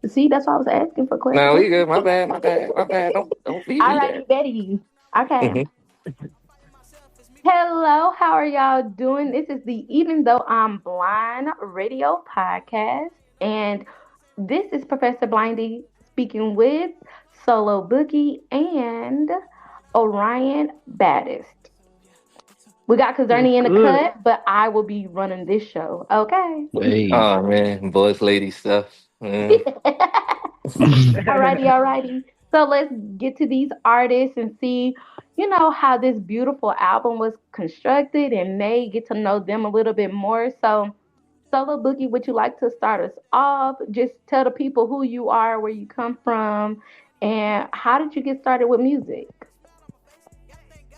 See, that's why I was asking for No, we clarification. good. My bad. My bad. My bad. Don't leave me there. Alrighty, Betty. Okay. Hmm. Hello, how are y'all doing? This is the Even Though I'm Blind radio podcast, and this is Professor Blindy speaking with Solo Boogie and Orion Battis. We got What's Cazerny in the good? cut, but I will be running this show. Okay. Hey. Oh man, boys, lady stuff. Mm. Alrighty, alrighty. So let's get to these artists and see, how this beautiful album was constructed and made, get to know them a little bit more. So, Solo Boogie, would you like to start us off? Just tell the people who you are, where you come from, and how did you get started with music?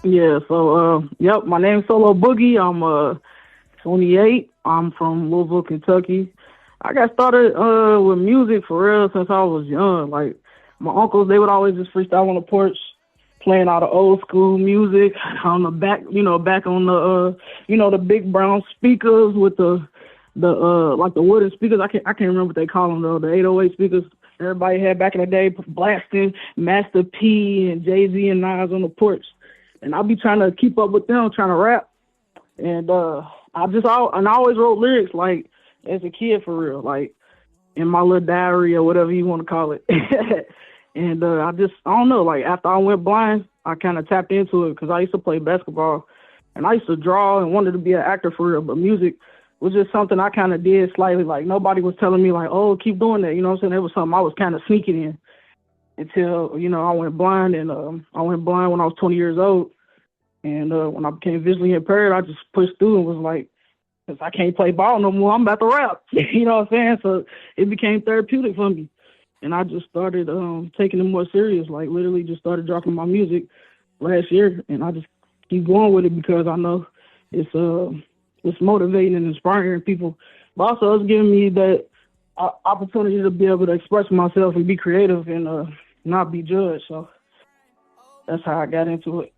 Yeah, yep, my name's Solo Boogie. I'm 28. I'm from Louisville, Kentucky. I got started with music for real since I was young. Like my uncles, they would always just freestyle on the porch, playing all the old school music on the back, back on the the big brown speakers with the like the wooden speakers. I can't remember what they call them though. The 808 speakers everybody had back in the day, blasting Master P and Jay Z and Nas on the porch. And I'll be trying to keep up with them, trying to rap. And I always wrote lyrics like as a kid for real, like in my little diary or whatever you want to call it. And I don't know, like after I went blind, I kind of tapped into it because I used to play basketball and I used to draw and wanted to be an actor for real, but music was just something I kind of did slightly. Like nobody was telling me like, oh, keep doing that. You know what I'm saying? It was something I was kind of sneaking in until, I went blind and I went blind when I was 20 years old. And when I became visually impaired, I just pushed through and was like, since I can't play ball no more, I'm about to rap. You know what I'm saying? So it became therapeutic for me. And I just started taking it more serious, like literally just started dropping my music last year. And I just keep going with it because I know it's motivating and inspiring people. But also it's giving me that opportunity to be able to express myself and be creative and not be judged. So that's how I got into it.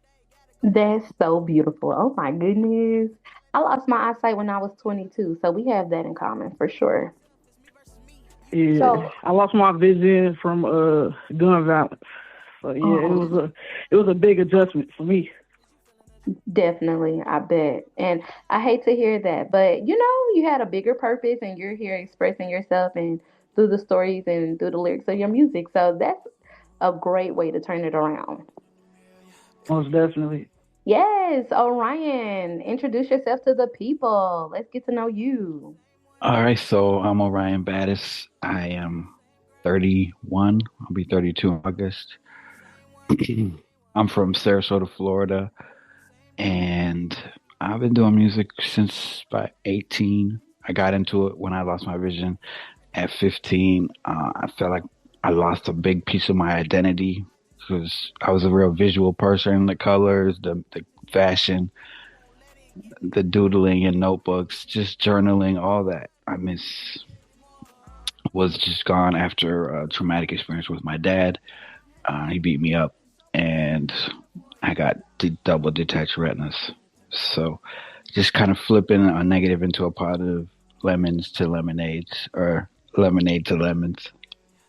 That's so beautiful. Oh my goodness. I lost my eyesight when I was 22, so we have that in common for sure. Yeah, So, I lost my vision from gun violence. So yeah, oh, it was a big adjustment for me. definitely, I bet. And I hate to hear that, but you had a bigger purpose and you're here expressing yourself and through the stories and through the lyrics of your music. So that's a great way to turn it around. Most definitely. Yes, Orion, introduce yourself to the people. Let's get to know you. All right, so I'm Orion Battis. I am 31. I'll be 32 in August. I'm from Sarasota, Florida, and I've been doing music since about 18. I got into it when I lost my vision at 15. I felt like I lost a big piece of my identity because I was a real visual person. The colors, the fashion, the doodling in notebooks, just journaling, all that. I miss was just gone after a traumatic experience with my dad. He beat me up, and I got double detached retinas. So, just kind of flipping a negative into a positive, lemons to lemonades, or lemonade to lemons,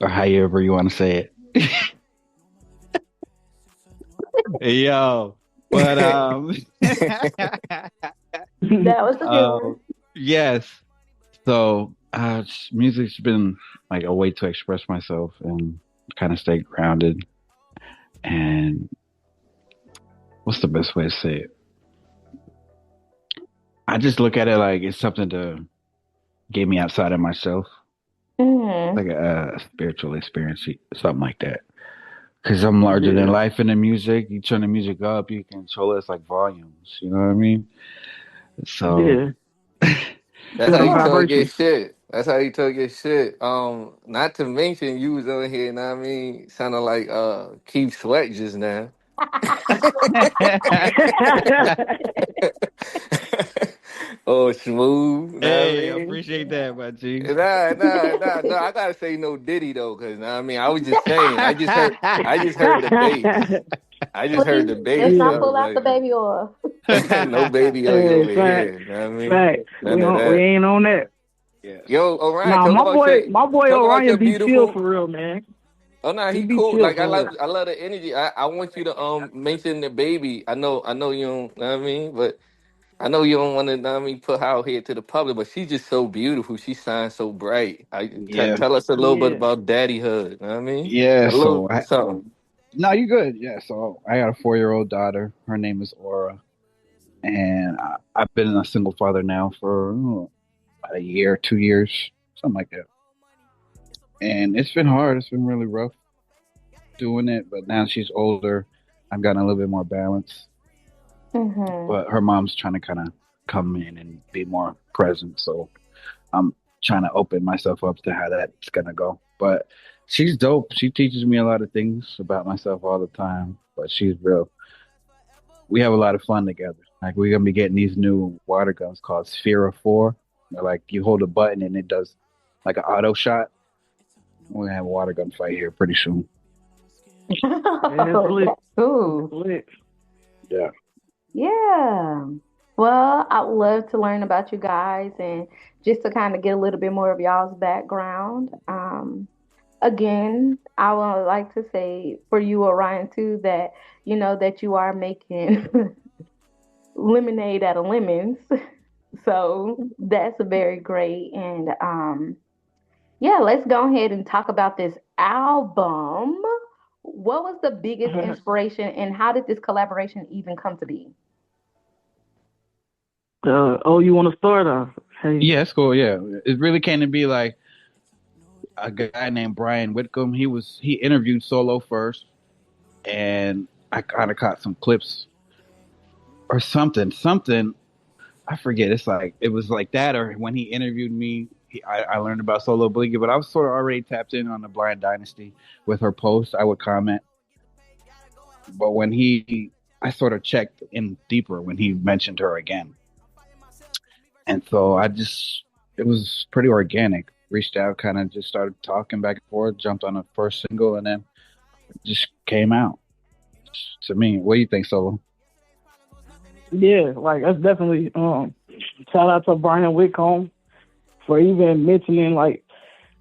or however you want to say it. Yo, but That was a good one. um, yes. So, music's been like a way to express myself and kind of stay grounded. And what's the best way to say it? I just look at it like it's something to get me outside of myself, Hmm. like a spiritual experience, something like that. Because I'm larger than Yeah. life in the music. You turn the music up, you control it. It's like volumes. You know what I mean? So, Yeah. That's how Feel the you Yeah. talk your vibrations. shit. That's how you talk your shit. Not to mention you was on here, know what I mean, sounding like Keith Sweat just now. Oh, smooth, know what I hey, I mean? appreciate that, my G. Nah. I gotta say no Diddy though, cause know what I mean, I was just saying, I just heard the bass. I just heard Please, the let's bass. Yeah. not I pull was out the like, baby oil. no baby oil Hey, over fact, here. Know what I mean? facts. None of We that. ain't on that. Yes. Yo, Orion, Nah, talk about your my boy talk about your Orion be chill beautiful. for real, man. Oh no, He he be cool. chill Like for real. I love the energy. I want you to mention the baby. I know you don't know what I mean, but I know you don't want to know what I mean put her out here to the public, but she's just so beautiful. She shines so bright. Yeah. Tell us a little bit Yeah. about daddyhood. Know what I mean, Yeah. a little So I something. no, you good. Yeah. So I got a 4-year-old daughter. Her name is Aura, and I've been a single father now for about a year, 2 years, something like that. And it's been hard. It's been really rough doing it. But now she's older. I've gotten a little bit more balance. Mhm. But her mom's trying to kind of come in and be more present. So I'm trying to open myself up to how that's gonna go. But she's dope. She teaches me a lot of things about myself all the time. But she's real. We have a lot of fun together. Like we're gonna be getting these new water guns called Sphere 4. They're like you hold a button and it does like an auto shot. We're gonna have a water gun fight here pretty soon. Man, that's lit. That's cool. That's lit. Yeah. Yeah. Well, I'd love to learn about you guys and just to kind of get a little bit more of y'all's background. Again, I would like to say for you, Orion, too, that that you are making lemonade out of lemons. So that's very great. And yeah, let's go ahead and talk about this album. What was the biggest inspiration and how did this collaboration even come to be? Oh, you want to start? Hey. Yeah, it's cool. Yeah, it really came to be like a guy named Brian Whitcomb. He interviewed Solo first, and I kind of caught some clips or something. I forget. It's like it was like that, or when he interviewed me, I learned about Solo Boogie. But I was sort of already tapped in on the Blind Dynasty with her posts. I would comment, but I sort of checked in deeper when he mentioned her again, and so it was pretty organic. Reached out, kind of just started talking back and forth. Jumped on the first single, and then it just came out to me. What do you think, Solo? Yeah, like that's definitely shout out to Brian Whitcomb for even mentioning like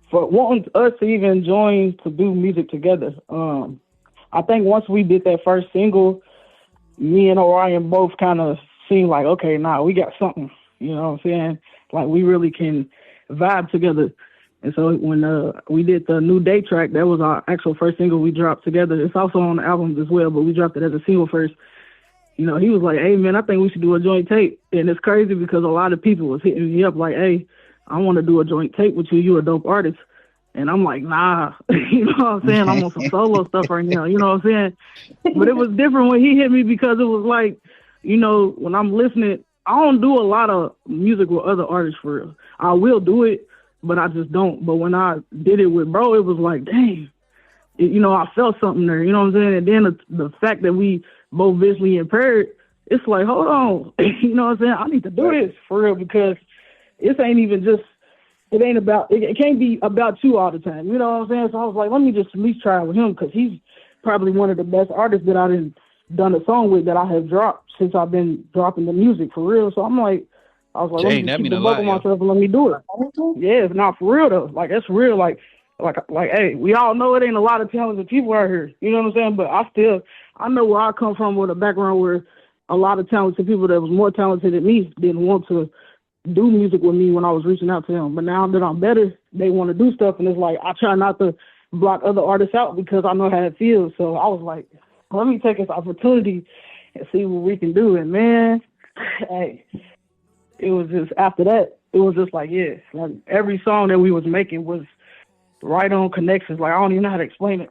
for wanting us to even join to do music together. I think once we did that first single, me and Orion both kind of seemed like, okay, nah, we got something. You know what I'm saying? Like we really can vibe together. And so when we did the New Day track, that was our actual first single we dropped together. It's also on the album as well, but we dropped it as a single first. You know, he was like, hey, man, I think we should do a joint tape. And it's crazy because a lot of people was hitting me up like, hey, I want to do a joint tape with you. You're a dope artist. And I'm like, nah, you know what I'm saying? I'm on some solo stuff right now. You know what I'm saying? But it was different when he hit me because it was like, you know, when I'm listening, I don't do a lot of music with other artists for real. I will do it, but I just don't. But when I did it with bro, it was like, dang, you know, I felt something there. You know what I'm saying? And then the fact that we both visually impaired, it's like, hold on, you know what I'm saying? I need to do this for real because it ain't even just, it ain't about, it can't be about you all the time. You know what I'm saying? So I was like, let me just at least try it with him because he's probably one of the best artists that I've done a song with that I have dropped since I've been dropping the music for real. So I'm like, I was like, let me just keep the buck on myself and let me do it. Yeah, it's not for real though. Like that's real. Like, hey, we all know it ain't a lot of talented people out here. You know what I'm saying? But I know where I come from with a background where a lot of talented people that was more talented than me didn't want to do music with me when I was reaching out to them. But now that I'm better, they want to do stuff. And it's like, I try not to block other artists out because I know how it feels. So I was like, let me take this opportunity and see what we can do. And man, hey, it was just after that, it was just like, yeah, like every song that we was making was right on connections. Like I don't even know how to explain it.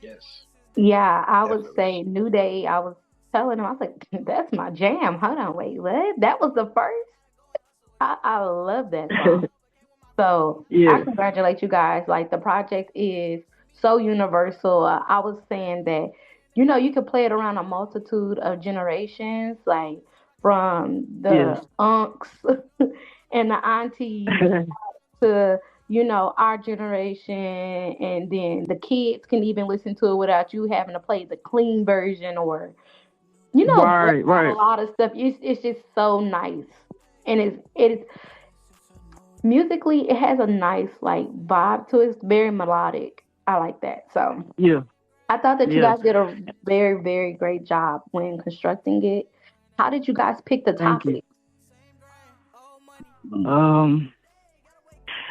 Yes. Yeah, I would say New Day. I was telling him, I was like, that's my jam. Hold on, wait, what? That was the first? I love that song. So I Yeah. congratulate you guys. Like the project is so universal. I was saying that, you could play it around a multitude of generations, like from Yeah. the unks and the aunties to, our generation. And then the kids can even listen to it without you having to play the clean version or, bust Right, out a right. lot of stuff. It's just so nice. And it is musically, it has a nice like vibe to it. It's very melodic. I like that. So Yeah, I thought that you yeah. guys did a very, very great job when constructing it. How did you guys pick the Thank you. topic? Um,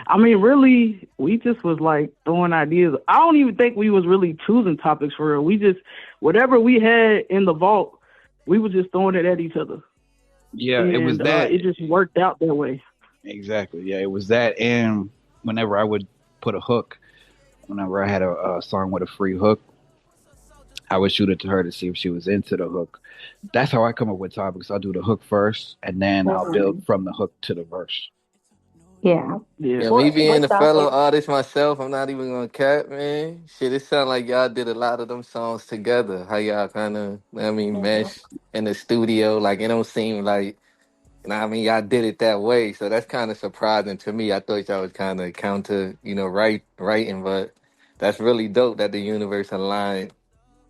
I mean, really, we just was like throwing ideas. I don't even think we was really choosing topics for real. We just whatever we had in the vault, we was just throwing it at each other, Yeah, it was and that. it just worked out that way. Exactly. Yeah, it was that. And whenever I would put a hook, whenever I had a song with a free hook, I would shoot it to her to see if she was into the hook. That's how I come up with topics. I'll do the hook first, and then I'll build from the hook to the verse. Yeah. Yeah. Yeah, me What being what's a y'all fellow favorite? artist myself, I'm not even gonna cap, man. Shit, it sound like y'all did a lot of them songs together. How y'all kind of, Mhm. mesh in the studio. Like it don't seem like, y'all did it that way. So that's kind of surprising to me. I thought y'all was kind of counter, writing, but that's really dope that the universe aligned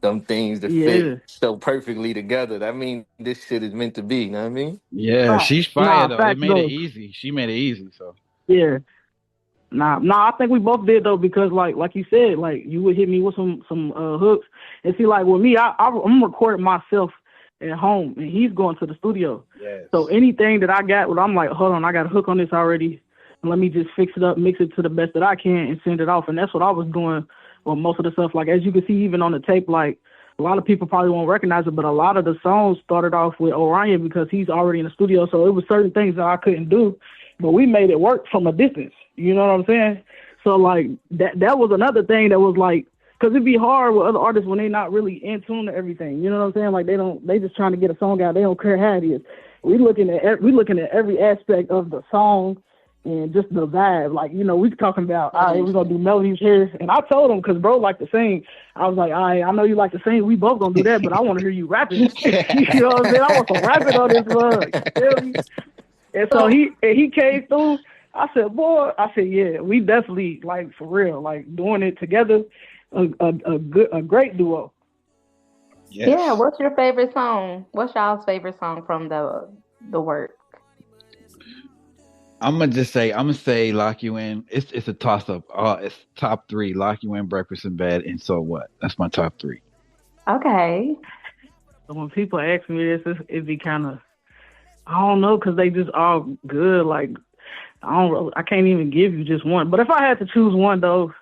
them things to fit Yeah. so perfectly together. That means this shit is meant to be. You know what I mean? Yeah, Right. she's fire Nah, though. It facts made it though. easy. She made it easy. So Yeah. Nah. I think we both did though because like you said, like you would hit me with some hooks, and see like with me, I'm recording myself at home, and he's going to the studio. So yes, anything that I got, well, I'm like, hold on, I got a hook on this already. Let me just fix it up, mix it to the best that I can, and send it off. And that's what I was doing with most of the stuff. Like as you can see, even on the tape, like a lot of people probably won't recognize it, but a lot of the songs started off with Oryan because he's already in the studio. So it was certain things that I couldn't do, but we made it work from a distance. You know what I'm saying? So like that was another thing that was like, because it'd be hard with other artists when they're not really in tune to everything. You know what I'm saying? Like they just trying to get a song out. They don't care how it is. We looking at every aspect of the song and just the vibe. Like, we talking about, all right, we're going to do melodies here. And I told him, because bro liked to sing, I was like, all right, I know you like to sing. We both going to do that, but I want to hear you rapping. You know what I'm saying? I want some rapping on this mug. You feel me? And so So he came through. I said, yeah, we definitely, like, for real, like, doing it together, a great duo. yeah, yes. what's your favorite song? What's y'all's favorite song from the work? I'm gonna say lock you in. It's a toss up. It's top three. Lock you in, breakfast in bed, and so what? That's my top three. Okay. So when people ask me this, it'd be kind of, I don't know, because they just all good. Like, I can't even give you just one. But if I had to choose one, though,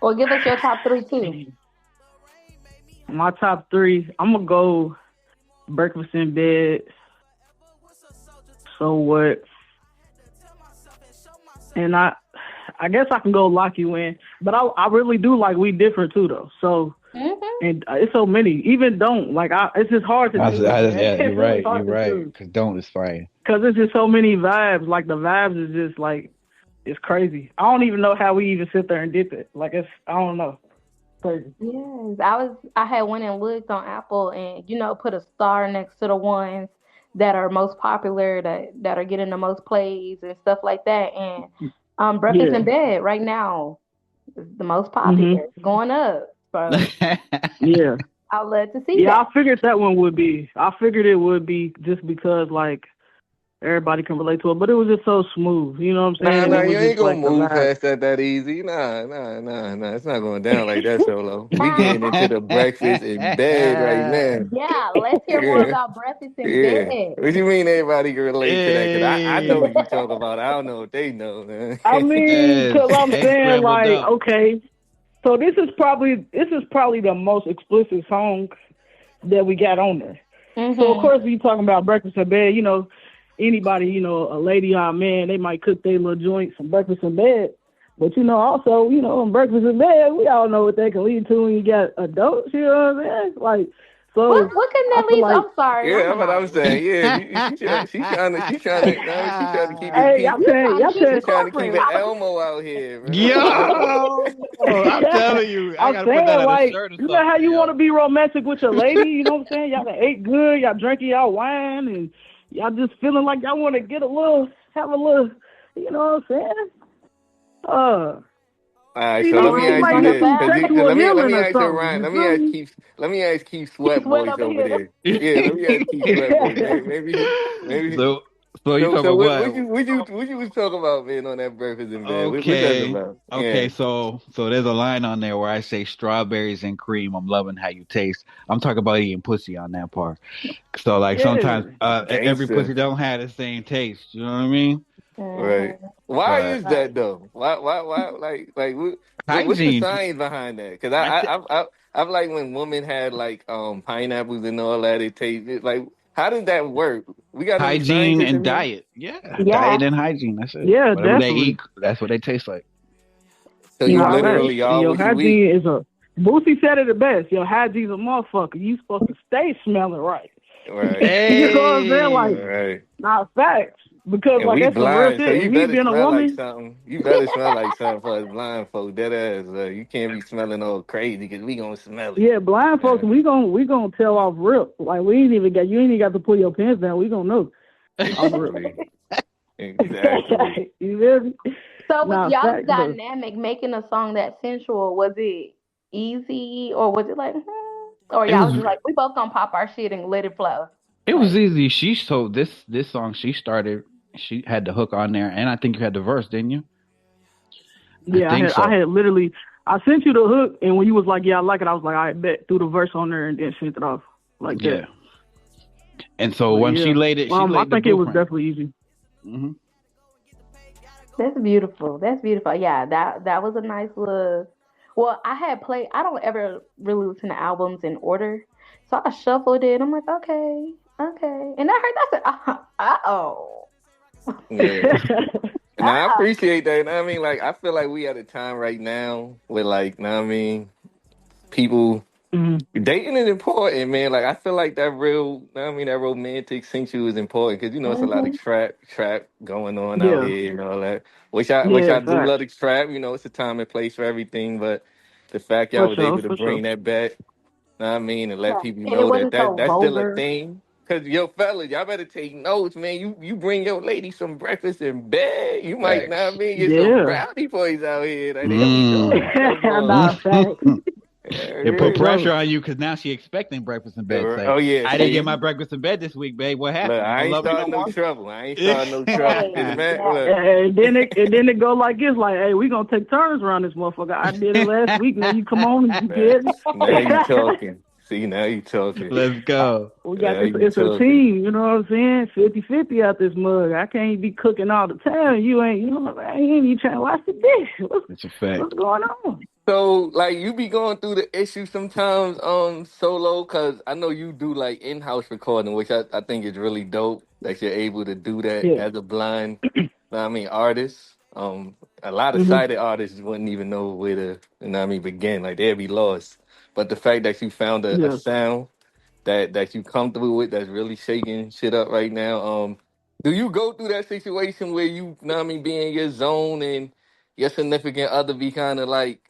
Well, give us your top three too. my top three, I'm going to go breakfast in bed, so what? And I guess I can go lock you in, but I really do like we different too though. So Hmm. and it's so many. Even don't like it's just hard to choose. Man. Yeah, you're It's really right. You're hard to right. choose Cause don't is fire. because it's just so many vibes. Like the vibes is just like it's crazy. I don't even know how we even sit there and did that. Like I don't know. Crazy. Yes, I had went and looked on Apple and put a star next to the ones that are most popular that are getting the most plays and stuff like that. And Breakfast Yeah. in Bed right now is the most Mhm. popular, going up. So Yeah. I'd love to see Yeah. that. I figured that one would be. I figured it would be just because like everybody can relate to it, but it was just so smooth. You know what I'm Nah, saying? It you was ain't just gonna like the move vibe. past that easy. Nah. It's not going down like that, Solo. We getting into the breakfast in bed right now. Yeah, let's hear more Yeah, about Breakfast in yeah. Bed. What you mean everybody can relate to that? Cause I know Hey, what you talk about. I don't know what they know, man. I mean, yes, because I'm egg saying scrambled like, up. okay, so this is probably the most explicit song that we got on there. So of Mhm. course, we talking about breakfast in bed. Anybody, a lady or a man, they might cook their little joint some breakfast in bed. But also, in breakfast in bed, we all know what that can lead to when you got adults. You know what I'm saying? Like, What so what can I that feel lead? like, I'm sorry, Yeah, I'm that's a what I'm novice. saying. Yeah, she's trying to, she trying to keep it hey, P. You're trying to y'all keep said it She's trying to keep corporate. it Elmo out here, Yo, man. I'm telling you, I I'm gotta put that saying, on a like, shirt or you know how something, you want to yo. be romantic with your lady, you know what I'm saying? Y'all done ate good, y'all drinking y'all wine, and y'all just feeling like y'all want to have a little, you know what I'm saying? Uh, All right, so let me you Orion's ask might you on the need this, some cause bag. sexual let healing me or ask you something. Ryan. You feel me? Let me ask Keith He's Sweat wet Boys over over here. there. Yeah, let me ask Keith Sweat Boys. Maybe he. So So you talking So about what you was talking about, man, on that breakfast in bed? What that's Okay. about? Okay, Yeah. so there's a line on there where I say strawberries and cream. I'm loving how you taste. I'm talking about eating pussy on that part. So like Yeah. sometimes every Gangster. pussy don't have the same taste. You know what I mean? Right. Mm-hmm. Why But is that though? Why like what's the hygiene. science behind that? Because I th- I've like when women had like pineapples and all that, it tastes like how does that work? We got any Hygiene scientists and in here? diet. Yeah, Yeah. diet and hygiene. That's it. Yeah, Whatever they definitely. eat, that's what they taste like. So you Nah, So facts. literally we Your always we hygiene is a. Boosie said it the best. Your hygiene's a motherfucker. You supposed to stay smelling right. right, You know what I'm saying? Hey, Like, right. nah, facts. Because And like we that's some real blind, so shit. And you me better being a smell like woman, something. You better smell like something for us blind folk. That ass. You can't be smelling all crazy because we gonna smell it. yeah, blind folks, Yeah. we gonna tell off rip. Like we ain't even got you ain't even got to pull your pants down. We gonna know off rip. Exactly. Exactly. You feel me? so with Nah, y'all's facts though. dynamic making a song that sensual, was it easy or was it like or it y'all was was just like we both gonna pop our shit and let it flow? it was Like easy. She so this song she started. She had the hook on there, and I think you had the verse, didn't you? I Yeah, think I so. had literally I sent you the hook and when you was like, yeah, I like it, I was like, I bet threw the verse on there and then sent it off like that. Yeah. And so But when yeah. she I laid the think it was blueprint. definitely easy. Hmm. that's beautiful. That's beautiful. Yeah, that was a nice little. Well, I had played. I don't ever really listen to albums in order, so I shuffled it. I'm like, okay, okay, and I heard that. I said, oh, Yeah. And I ah, appreciate that. And I mean, like, I feel like we at a time right now where, like, know what I mean, people Mhm. dating is important, man. Like, I feel like that real, know what I mean, that romantic sensual is important because you know it's a lot of mm-hmm. trap going on out Yeah. here and all that. Which Yeah, I do facts. love the trap. You know, it's a time and place for everything. But the fact For y'all was sure, able to for sure. bring that back, know what I mean, and let Yeah, people and it know that wasn't so that's still a vulgar. thing. Cause yo, fellas, y'all better take notes, man. You bring your lady some breakfast in bed. You might not Facts. mean get some Yeah. rowdy boys out here. Like they don't be doing Mm. that no more. Nah, facts. Yeah, It For put yeah. pressure sure. on you because now she expecting breakfast in bed. Say, Oh yeah, I didn't get see. my breakfast in bed this week, babe. What Look, happened? You I don't ain't love me no starting no more? trouble. I ain't starting no trouble. Hey, It's man, yeah. look, And then it go like this, like, hey, we gonna take turns around this motherfucker. I did it last week. Now you come on and you man, get me. now you talking. See, now you talking. Let's go. We got Now this. you It's a talking. team. You know what I'm saying? 50-50 out this mug. I can't be cooking all the time. You ain't. You know, I ain't even trying to wash the dish. It's a fact. What's going on? So, like, you be going through the issue sometimes solo, cause I know you do like in-house recording, which I think is really dope that you're able to do that Yeah. as a blind, I mean, artist. A lot of Mhm. sighted artists wouldn't even know where to, I mean, begin. Like they'd be lost. But the fact that you found a Yeah. sound that you comfortable with that's really shaking shit up right now. Do you go through that situation where you, know what I mean, be in your zone and your significant other be kind of like,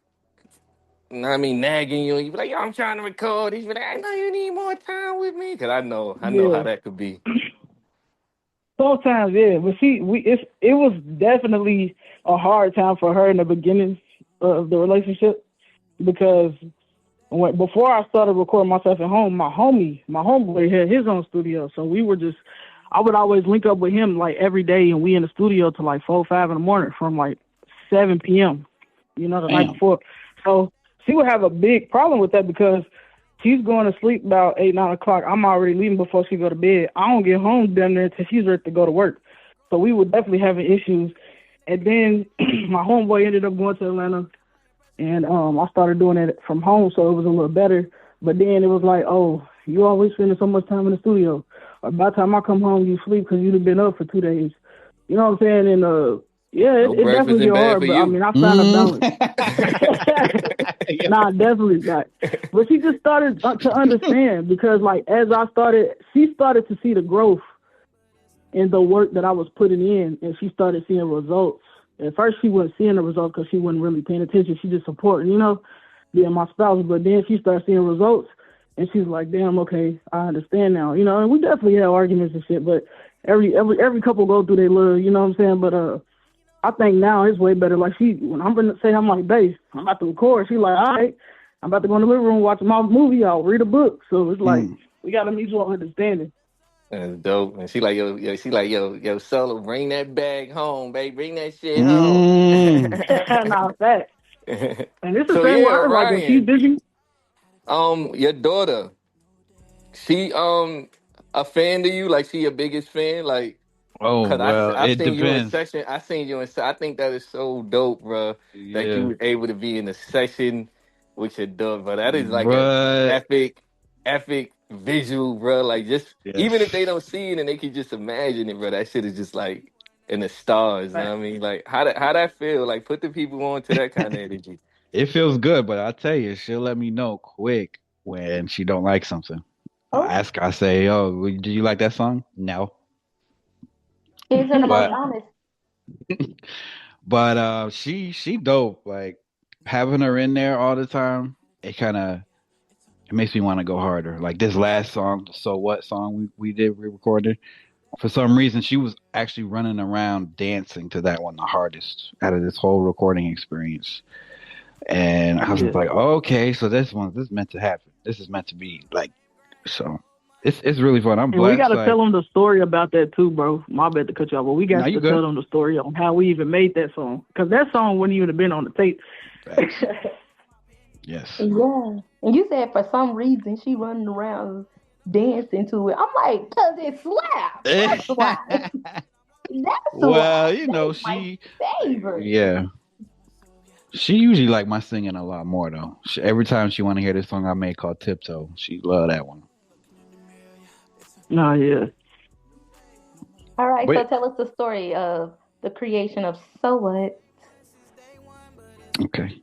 know what I mean, nagging you, and you be like, yo, I'm trying to record. He's be like, I know you need more time with me. Cause I know how Yeah. that could be. Sometimes, yeah. But see, it was definitely a hard time for her in the beginning of the relationship because before I started recording myself at home, my homeboy had his own studio. So I would always link up with him like every day and we in the studio till like 4 or 5 in the morning from like 7 p.m., the night Damn. before. So she would have a big problem with that because she's going to sleep about 8, 9 o'clock. I'm already leaving before she go to bed. I don't get home down there until she's ready to go to work. So we were definitely having issues. And then my homeboy ended up going to Atlanta and I started doing it from home, so it was a little better. But then it was like, oh, you always spending so much time in the studio. Or by the time I come home, you sleep because you've been up for 2 days. You know what I'm saying? And yeah, No it breakfast definitely in get bed for hard. But I you. mean, I found a Mm. balance. Yeah. Nah, definitely not. But she just started to understand because, like, she started to see the growth in the work that I was putting in, and she started seeing results. At first, she wasn't seeing the results because she wasn't really paying attention. She just supporting, being my spouse. But then she started seeing results, and she's like, "Damn, okay, I understand now." And we definitely have arguments and shit. But every couple go through their little, you know what I'm saying? But I think now it's way better. Like when I'm gonna say I'm like, "Babe, I'm about to record," she like, "All right, I'm about to go in the living room, watch my movie, I'll read a book." So it's like Mm. we got a mutual understanding. That's dope. And she like, yo, Solo, bring that bag home, babe. Bring that shit home. Mm. Nah, that. And it's the So same with yeah, her. Like when she's Ryan, busy. your daughter, she a fan to you? Like she your biggest fan? Like, Oh cause well, I it seen you in depends. session. I seen you in. I think that is so dope, bro. That you Yeah, was able to be in a session with your daughter, but that is like a but epic visual, bro. Like just even if they yes, don't see it and they can just imagine it, bro. That shit is just like in the stars. You know what I mean? Like how that feel? Like put the people on to that kind of energy. it feels good. But I tell you, she'll let me know quick when she don't like something. I Oh, ask, I say, "Oh, do you like that song?" No, kids are the most but honest. she dope. Like having her in there all the time, it makes me want to go harder. Like this last song, the So What song we recorded. For some reason, she was actually running around dancing to that one the hardest out of this whole recording experience. And I was Yeah. like, oh, okay, so this is meant to happen. This is meant to be like so. It's really fun. I'm And we got blessed. to tell Like, them the story about that too, bro. My bad to cut you off, but we no, got you to tell good. them the story on how we even made that song. Because that song wouldn't even have been on the tape. Facts. Yes. Yeah. And you said for some reason she running around dancing to it. I'm like, cause it slaps. That's why. That's why. Well, you know, That's my favorite. yeah. She usually like my singing a lot more though. Every time she want to hear this song I made called Tiptoe, she love that one. Nah, yeah. All right, so But tell us the story of the creation of So What. okay,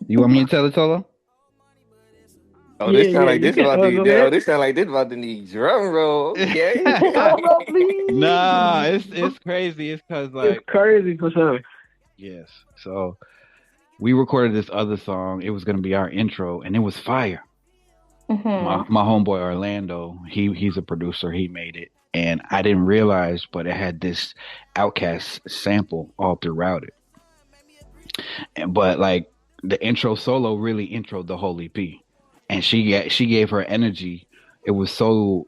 you want me to tell it, Tolo? Oh, Yeah, this sound yeah. like You this can about to. go Oh, ahead. this sound like this about to need drum roll. Okay. Drum roll, please. Nah, it's crazy. It's cause It's like crazy for sure. yes. So we recorded this other song. It was gonna be our intro, and it was fire. My Mm-hmm. my homeboy Orlando, he's a producer. He made it, and I didn't realize, but it had this Outcast sample all throughout it. But like the intro solo really introed the whole EP, and she gave her energy. It was so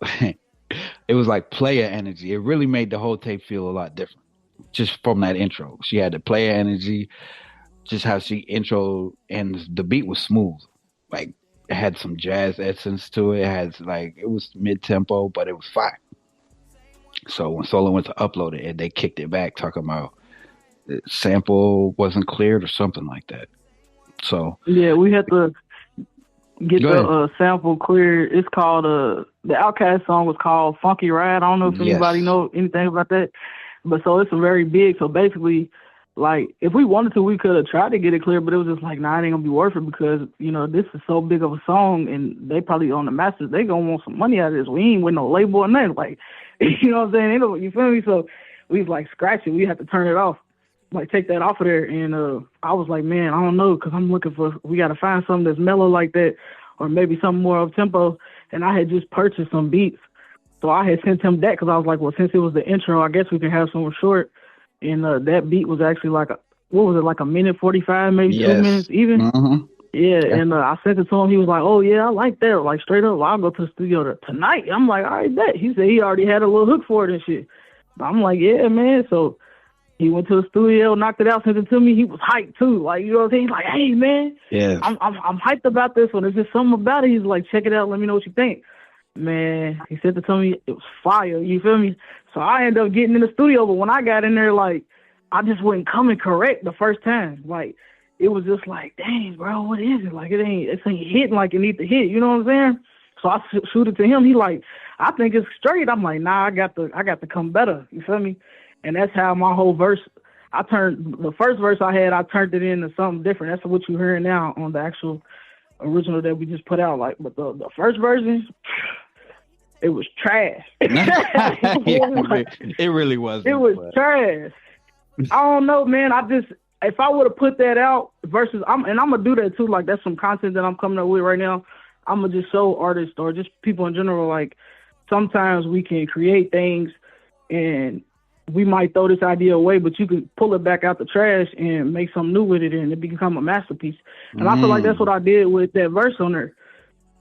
it was like player energy. It really made the whole tape feel a lot different just from that intro. She had the player energy, just how she intro, and the beat was smooth. Like it had some jazz essence to it. It had like it was mid tempo, but it was fire. So when Solo went to upload it, and they kicked it back, talking about the sample wasn't cleared or something like that. So Yeah, we had to get go the ahead. sample clear. It's called the Outkast song was called Funky Ride. I don't know if anybody Yes. know anything about that, but so it's a very big. So basically, like if we wanted to, we could have tried to get it clear, but it was just like, nah, it ain't gonna be worth it because this is so big of a song, and they probably on the masters. They gonna want some money out of this. We ain't with no label or nothing. Like, you know what I'm saying? You feel me? So we was like scratching. We had to turn it off. Like take that off of there, and I was like, man, I don't know, because I'm looking for, we got to find something that's mellow like that, or maybe something more up tempo. And I had just purchased some beats, so I had sent him that because I was like, well, since it was the intro, I guess we can have something short. And that beat was actually like what was it, like a minute 45, maybe 2 minutes Yes. even. Mm-hmm. Yeah, Yeah. and I sent it to him. He was like, oh yeah, I like that. Like straight up, well, I'll go to the studio tonight. I'm like, all right, bet. He said he already had a little hook for it and shit. But I'm like, yeah, man. So he went to the studio, knocked it out, sent it to me. He was hyped too. Like, you know what I'm saying? He's like, hey man, Yes. I'm hyped about this one. There's just something about it. He's like, check it out, let me know what you think. Man, he sent it to me, it was fire, you feel me? So I ended up getting in the studio, but when I got in there, like, I just wasn't coming correct the first time. Like, it was just like, dang, bro, what is it? Like, it ain't hitting like it need to hit, you know what I'm saying? So I shoot it to him. He like, I think it's straight. I'm like, nah, I got to come better, you feel me? And that's how my whole verse, I turned the first verse I had, I turned it into something different. That's what you're hearing now on the actual original that we just put out. Like, but the first version, it was trash. It really wasn't. It was trash. I don't know, man. If I would have put that out versus, I'm gonna do that too. Like that's some content that I'm coming up with right now. I'm gonna just show artists or just people in general. Like sometimes we can create things and we might throw this idea away, but you can pull it back out the trash and make something new with it, and it become a masterpiece. And I feel like that's what I did with that verse on there.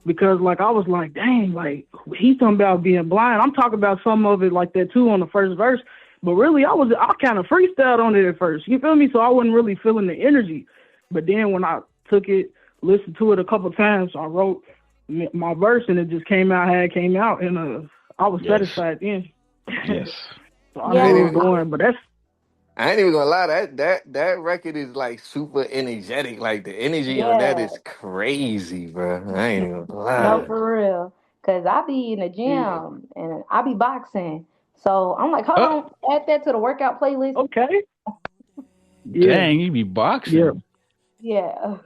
because like I was like, dang, like he's talking about being blind. I'm talking about some of it like that too on the first verse. But really, I kind of freestyled on it at first. You feel me? So I wasn't really feeling the energy. But then when I took it, listened to it a couple times, I wrote my verse and it just came out how it came out, and I was Yes. satisfied then. Yes. So I I ain't knew it Yeah, was even going. But that's I ain't even gonna lie, that record is like super energetic. Like the energy on that yeah. is crazy, bro. I ain't even gonna No, lie. yeah, for real. Cause I be in the yeah. gym and I be boxing. So I'm like, hold Oh, on, add that to the workout playlist. Okay. Yeah, dang, you be yeah, boxing. Yeah.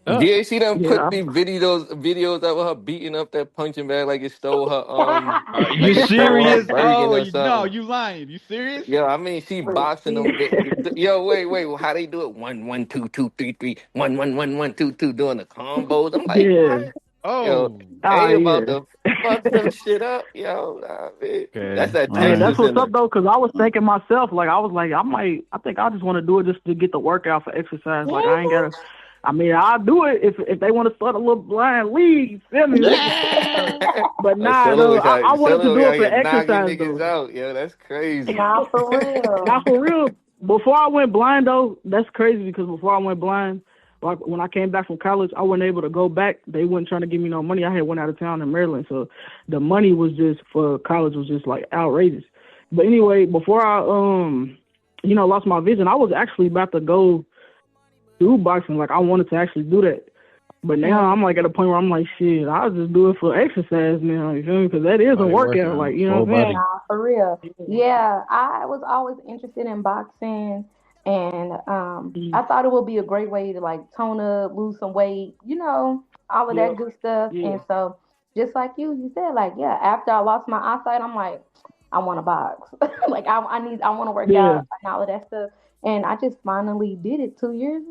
Oh, Yeah, she done put yeah. these videos of her beating up that punching bag are you like it stole her serious? Bergen Oh, or no, something. you lying. You serious? Yo, I mean, she boxing them. Yo, wait, how they do it? One, one, two, two, three, three. One, one, one, one, two, two. Doing the combos. I'm like, Yeah. what? Yo, Oh, they about Yeah. to fuck some shit up. Yo, nah, man. That's okay. that All Hey, right. that's Texas what's in up her. though, cause I was thinking myself, like I was like, I think I just want to do it just to get the workout for exercise. Like I ain't gotta. I mean, I'll do it if they want to start a little blind league. You feel me? But Oh, nah, Solo though, was I out. wanted to Solo do out it for here knocking exercise niggas though. out. Yo, that's crazy. Nah, for Now real. for real, before I went blind though, that's crazy because before I went blind, like when I came back from college, I wasn't able to go back. They wasn't trying to give me no money. I had went out of town in Maryland, so the money was just for college was just like outrageous. But anyway, before I lost my vision, I was actually about to go do boxing. Like I wanted to actually do that. But now Mm. I'm like at a point where I'm like, shit, I'll just do it for exercise now. You feel me? Because that is a Body workout. workout, Like you know full what I'm body. saying? Nah, for real. Yeah, I was always interested in boxing, and I thought it would be a great way to like tone up, lose some weight, all of Yeah, that good stuff. yeah. And so, just like you said, like, yeah, after I lost my eyesight, I'm like, I want to box. Like, I want to work Yeah. out and all of that stuff. And I just finally did it 2 years,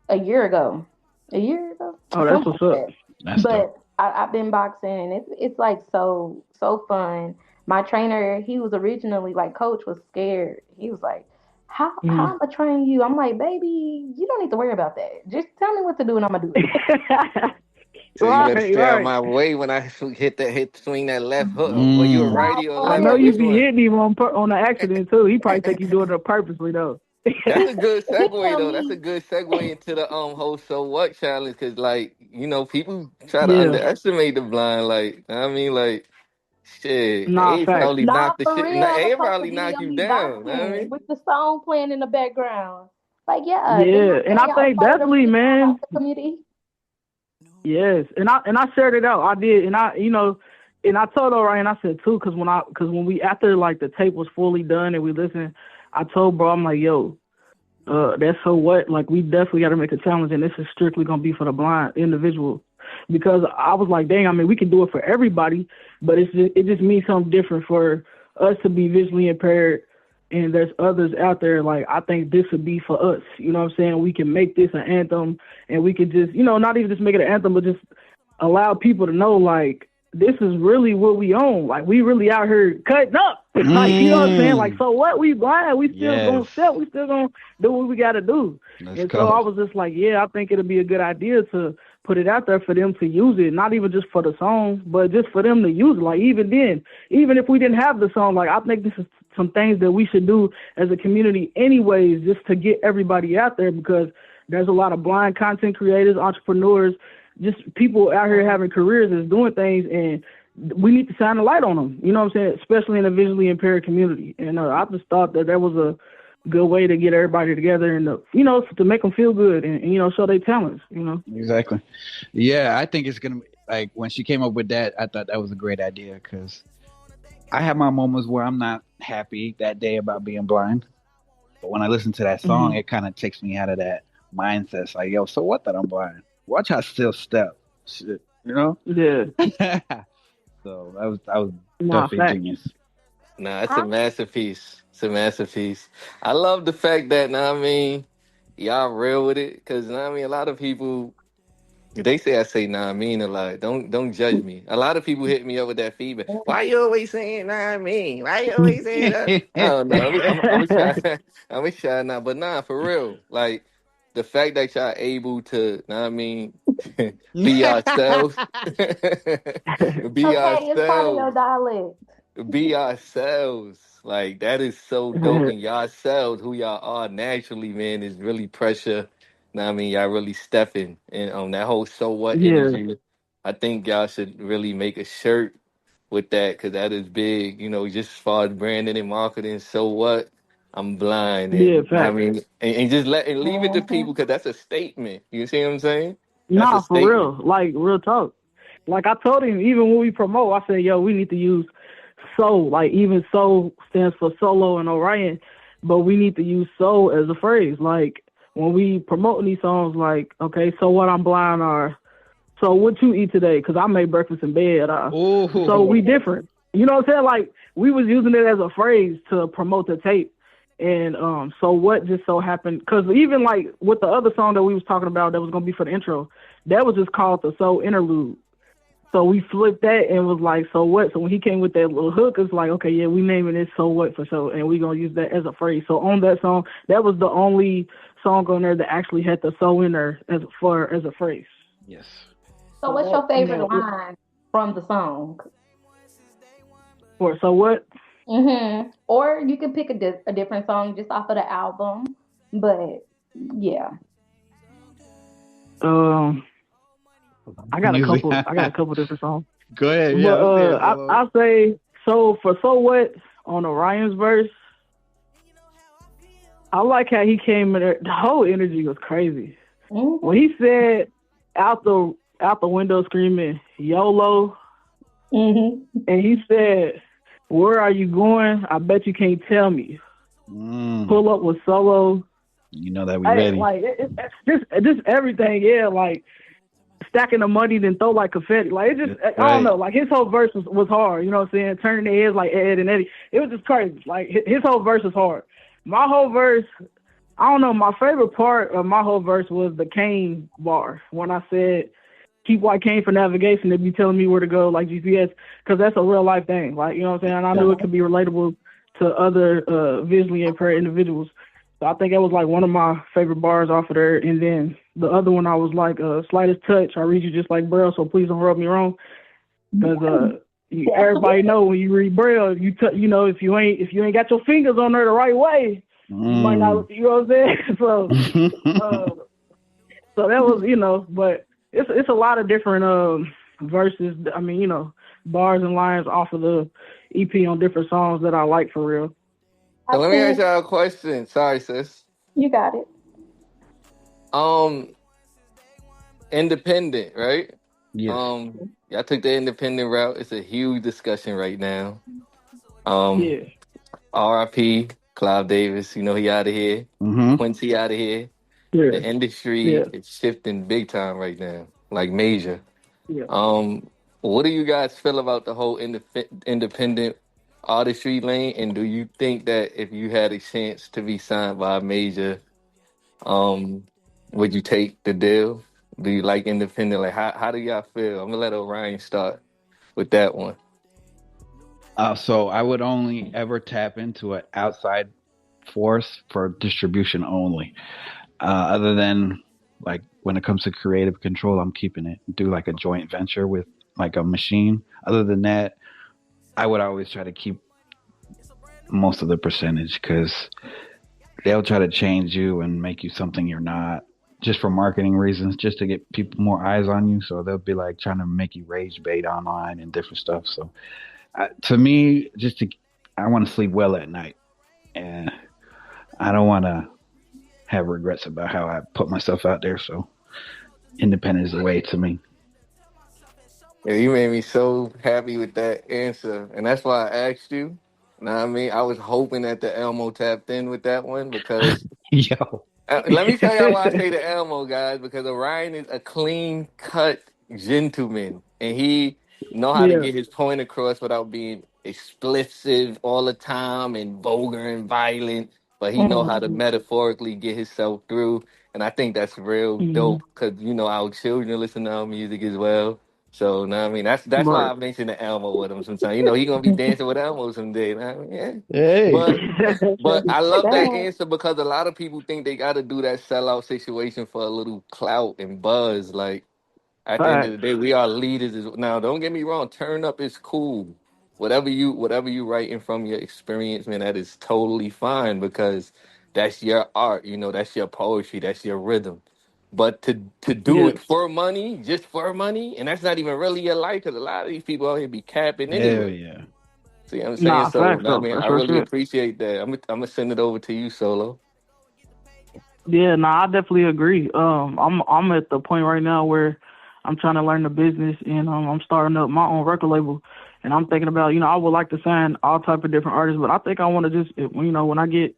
a year ago, a year ago, Oh, that's something what's like up. that. That's dope. But I've been boxing, and it's like so fun. My trainer, he was originally like, coach was scared. He was like, how Mhm. I'm gonna train you? I'm like, baby, you don't need to worry about that. Just tell me what to do, and I'm gonna do it. So you better Right, stay out right. my way when I swing that left hook. Or you a Mm. Nah, righty or for I lefty? know real. you Which be one? hitting him on the accident too. He probably think you doing it purposely though. That's a good He segue tell though. That's a me, good segue into the whole so what challenge because like people try to Yeah. underestimate the blind. Like I mean like shit, Nah, they facts. probably nah, knock the for shit. real. I'm They gonna post a probably knock video of you me down. Know what I boxing mean? with the song playing in the background. Like, yeah, didn't I Yeah, and tell I y'all think part of the definitely, reason why I man. lost the community? Yes, and I shared it out. I did, and and I told Orion, I said too, because when we after like the tape was fully done and we listened, I told bro, I'm like, yo, that's so what? Like we definitely got to make a challenge, and this is strictly gonna be for the blind individual, because I was like, dang, I mean, we can do it for everybody, but it just means something different for us to be visually impaired, and there's others out there. Like I think this would be for us. You know what I'm saying? We can make this an anthem, and we could just, not even just make it an anthem, but just allow people to know like this is really what we own. Like we really out here cutting up. Like you know what I'm saying? Like Mm. so what? We blind. We still Yes. gonna step. We still gonna do what we gotta do. Let's And so I go. was just like, yeah, I think it'll be a good idea to put it out there for them to use it. Not even just for the song, but just for them to use it. Like even then, even if we didn't have the song, like I think this is some things that we should do as a community anyways, just to get everybody out there because there's a lot of blind content creators, entrepreneurs, just people out here having careers that's doing things, and we need to shine a light on them. You know what I'm saying? Especially in a visually impaired community. And I just thought that was a good way to get everybody together and to make them feel good and show their talents. Exactly. Yeah, I think it's gonna like when she came up with that. I thought that was a great idea because I have my moments where I'm not happy that day about being blind. But when I listen to that song, Hmm. it kind of takes me out of that mindset. It's like, yo, so what that I'm blind? Watch how I still step. Shit, you know? Yeah. So that was Nah, definitely fact. genius. Nah, it's a I, masterpiece. It's a masterpiece. I love the fact that y'all real with it because a lot of people they say I say nah I mean a lot. Don't judge me. A lot of people hit me up with that feedback. Why you always saying nah I mean? Why you always saying that? I don't know. I'm try I'm try now, but nah for real. Like the fact that y'all able to, know what I mean, Be ourselves. Be Okay, it's part of your ourselves. dialect. Be ourselves. Like that is so dope. And yourselves, who y'all are naturally, man, is really pressure. Know what I mean, y'all really stepping and that whole so what Yeah, energy. I think y'all should really make a shirt with that because that is big. You know, just as far as branding and marketing. So what? I'm blind, yeah, and I fact. mean, and just let and leave it to Hmm. people because that's a statement. You see what I'm saying? That's a Nah, for statement. real. Like real talk. Like I told him, even when we promote, I said, "Yo, we need to use soul." Like even soul stands for solo and Orion, but we need to use soul as a phrase. Like when we promoting these songs, like okay, so what? I'm blind, or so what you eat today? Because I made breakfast in bed. So we Oh, different. You know what I'm saying? Like we was using it as a phrase to promote the tape. And so what just so happened? Because even like with the other song that we was talking about that was gonna be for the intro, that was just called the Soul Interlude. So we flipped that and was like, so what? So when he came with that little hook, it's like, okay, yeah, we naming it so what for sure, and we gonna use that as a phrase. So on that song, that was the only song on there that actually had the so in there as a phrase. yes. So, So what's that your favorite yeah, line from the song? for so what? Or you can pick a different song just off of the album. But yeah. Um, I got a Usually, couple. I got a couple different songs, go ahead. but Yeah, let's hear it. I say so for so what on Orion's verse. I like how he came in there. The whole energy was crazy. When Hmm. he said out the window screaming YOLO, Hmm. and he said, "Where are you going? I bet you can't tell me." Mm, Pull up with solo. you know that we I ready. like it's just everything. Yeah, like stacking the money, then throw like confetti. Like it just That's I don't right. know. Like his whole verse was hard. You know what I'm saying? Turning their heads like Ed and Eddie. It was just crazy. Like his whole verse is hard. My whole verse, I don't know. My favorite part of my whole verse was the Kane bar when I said, "Keep white cane for navigation." They be telling me where to go, like GPS, because that's a real life thing. Like you know what I'm saying. And I knew it could be relatable to other visually impaired individuals. So I think that was like one of my favorite bars off of there. And then the other one, I was like, "Slightest touch, I read you just like Braille, so please don't rub me wrong." Because everybody know when you read Braille, you know if you ain't got your fingers on there the right way, you might Mm. not. You know what I'm saying? Uh, so that was but it's a lot of different verses. I mean bars and lines off of the EP on different songs that I like for real. I So let me ask think y'all a question. Sorry, sis. you got it. Um, independent, right? Yes. Y'all took the independent route. It's a huge discussion right now. Um, Yeah, RIP, Clive Davis, you know he out of here. Mm-hmm. Quincy out of here. yeah, The industry yeah, is shifting big time right now, like major. yeah. Um, what do you guys feel about the whole independent artistry lane? And do you think that if you had a chance to be signed by a major, um, would you take the deal? Do you like independent? Like, how do y'all feel? I'm gonna let Orion start with that one. So I would only ever tap into an outside force for distribution only. Other than like when it comes to creative control, I'm keeping it. Do like a joint venture with like a machine. Other than that, I would always try to keep most of the percentage because they'll try to change you and make you something you're not just for marketing reasons, just to get people more eyes on you. So they'll be like trying to make you rage bait online and different stuff. So to me, I want to sleep well at night, and I don't want to have regrets about how I put myself out there. So independent is the way to me. Yeah, you made me so happy with that answer, and that's why I asked you. Know what I mean? I was hoping that the Elmo tapped in with that one because Yo. let me tell y'all why I say the Elmo, guys, because Orion is a clean cut gentleman, and he know how to Yeah. get his point across without being explicit all the time and vulgar and violent. But he know how to Hmm. metaphorically get himself through, and I think that's real Mhm. dope because our children listen to our music as well. So, know what I mean, that's why Right. I mentioned the Elmo with him sometimes. He gonna be dancing with Elmo someday. Know what I mean? Yeah. Hey. But I love that That. answer because a lot of people think they got to do that sellout situation for a little clout and buzz. Like, At the end of the Facts. day, we are leaders. Now, don't get me wrong. Turn up is cool. Whatever you writing from your experience, man, that is totally fine because that's your art. You know, that's your poetry. That's your rhythm. But to do Yeah. it for money, just for money, and that's not even really your life, because a lot of these people out here be capping Hell anyway. yeah. See what I'm saying? Nah, So, facts I though. mean, That's I real really shit. appreciate that. I'm gonna send it over to you, Solo. Yeah, nah, I definitely agree. I'm at the point right now where I'm trying to learn the business, and I'm starting up my own record label, and I'm thinking about, I would like to sign all type of different artists, but I think I want to just, when I get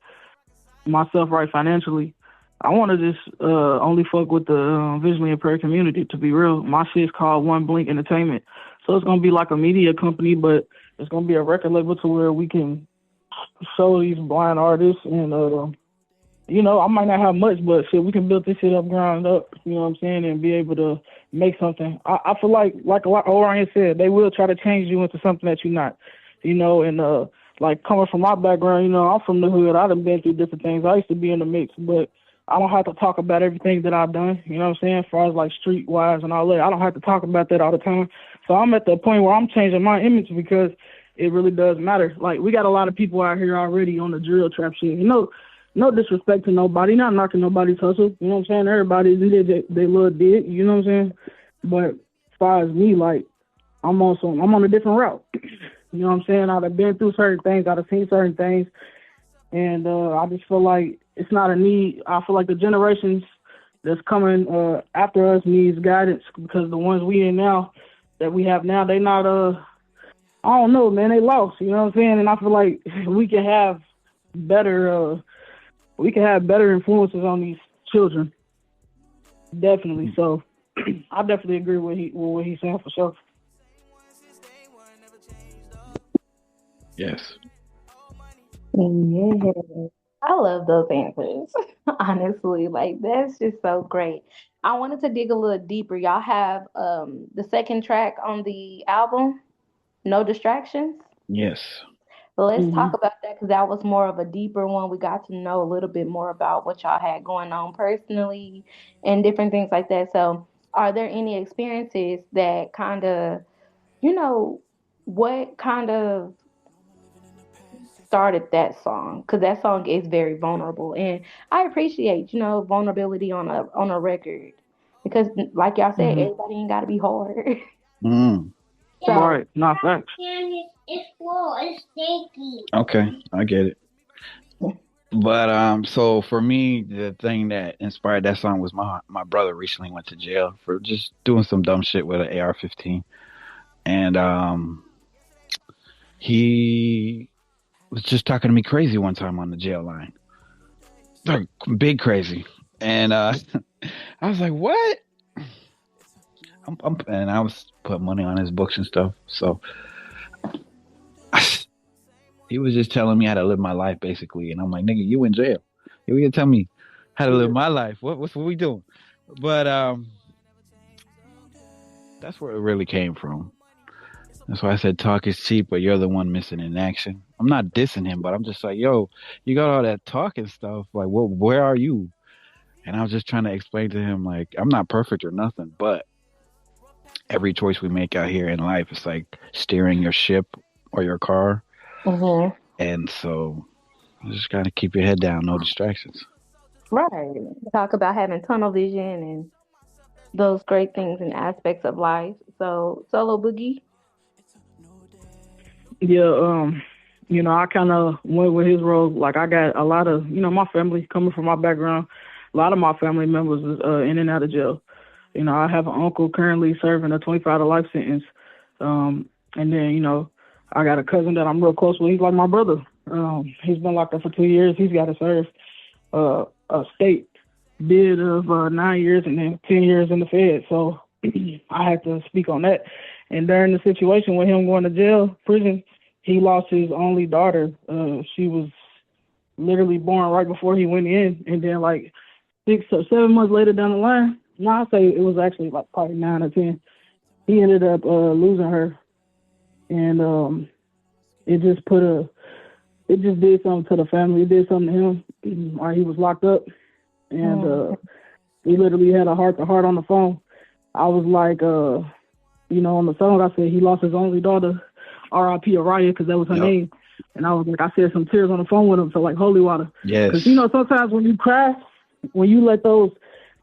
myself right financially, I want to just only fuck with the visually impaired community. To be real, my shit's called One Blink Entertainment, so it's gonna be like a media company, but it's gonna be a record label to where we can show these blind artists and I might not have much, but shit, we can build this shit up ground up, you know what I'm saying, and be able to make something. I feel like a lot Oryan said, they will try to change you into something that you're not, and like coming from my background, I'm from the hood. I done been through different things. I used to be in the mix, but I don't have to talk about everything that I've done, you know what I'm saying, as far as like street wise and all that. I don't have to talk about that all the time. So I'm at the point where I'm changing my image because it really does matter. Like, we got a lot of people out here already on the drill trap shit, no disrespect to nobody, not knocking nobody's hustle. You know what I'm saying? Everybody did they little did, you know what I'm saying? But as far as me, like, I'm on a different route. You know what I'm saying? I've been through certain things, I've seen certain things, and I just feel like it's not a need. I feel like the generations that's coming after us needs guidance, because the ones we have now, they not I don't know, man, they lost, you know what I'm saying? And I feel like we can have better influences on these children. Definitely. So I definitely agree with what he's saying for sure. Yes. Yeah. I love those answers. Honestly, like that's just so great. I wanted to dig a little deeper. Y'all have the second track on the album, No Distractions. Yes. Let's Hmm. talk about that because that was more of a deeper one. We got to know a little bit more about what y'all had going on personally and different things like that. So, are there any experiences that kind of, you know, what kind of started that song? Because that song is very vulnerable, and I appreciate, vulnerability on a record because, like y'all said, Hmm. everybody ain't got to be hard. Mm. So, Right. Not facts. It's full. It's sticky. Okay, I get it. But so for me, the thing that inspired that song was my brother recently went to jail for just doing some dumb shit with an AR-15, and he was just talking to me crazy one time on the jail line, like big crazy, and I was like, "What?" And I was putting money on his books and stuff, so he was just telling me how to live my life, basically, and I'm like, "Nigga, you in jail? You gonna tell me how to live my life? What's what we doing?" But that's where it really came from. That's why I said talk is cheap, but you're the one missing in action. I'm not dissing him, but I'm just like, yo, you got all that talking stuff. Like, where are you? And I was just trying to explain to him, like, I'm not perfect or nothing, but every choice we make out here in life is like steering your ship or your car. mhm. And so you just got to keep your head down, no distractions. Right. Talk about having tunnel vision and those great things and aspects of life. So, Solo Boogie. Yeah. I kind of went with his role. Like, I got a lot of, my family coming from my background. A lot of my family members is in and out of jail. I have an uncle currently serving a 25 to life sentence. And then, I got a cousin that I'm real close with. He's like my brother. He's been locked up for 2 years. He's got to serve a state bid of 9 years and then 10 years in the Fed. So I had to speak on that. And during the situation with him going to prison, he lost his only daughter. She was literally born right before he went in. And then like 6 or 7 months later down the line, no, I'll say it was actually like probably 9 or 10, he ended up losing her. And it just it just did something to the family. It did something to him while he was locked up. And he literally had a heart to heart on the phone. I was like, on the song I said he lost his only daughter, R.I.P. Ariana, because that was her Yep. name. And I was like, I said some tears on the phone with him, so like holy water. Yes. Because sometimes when you cry, when you let those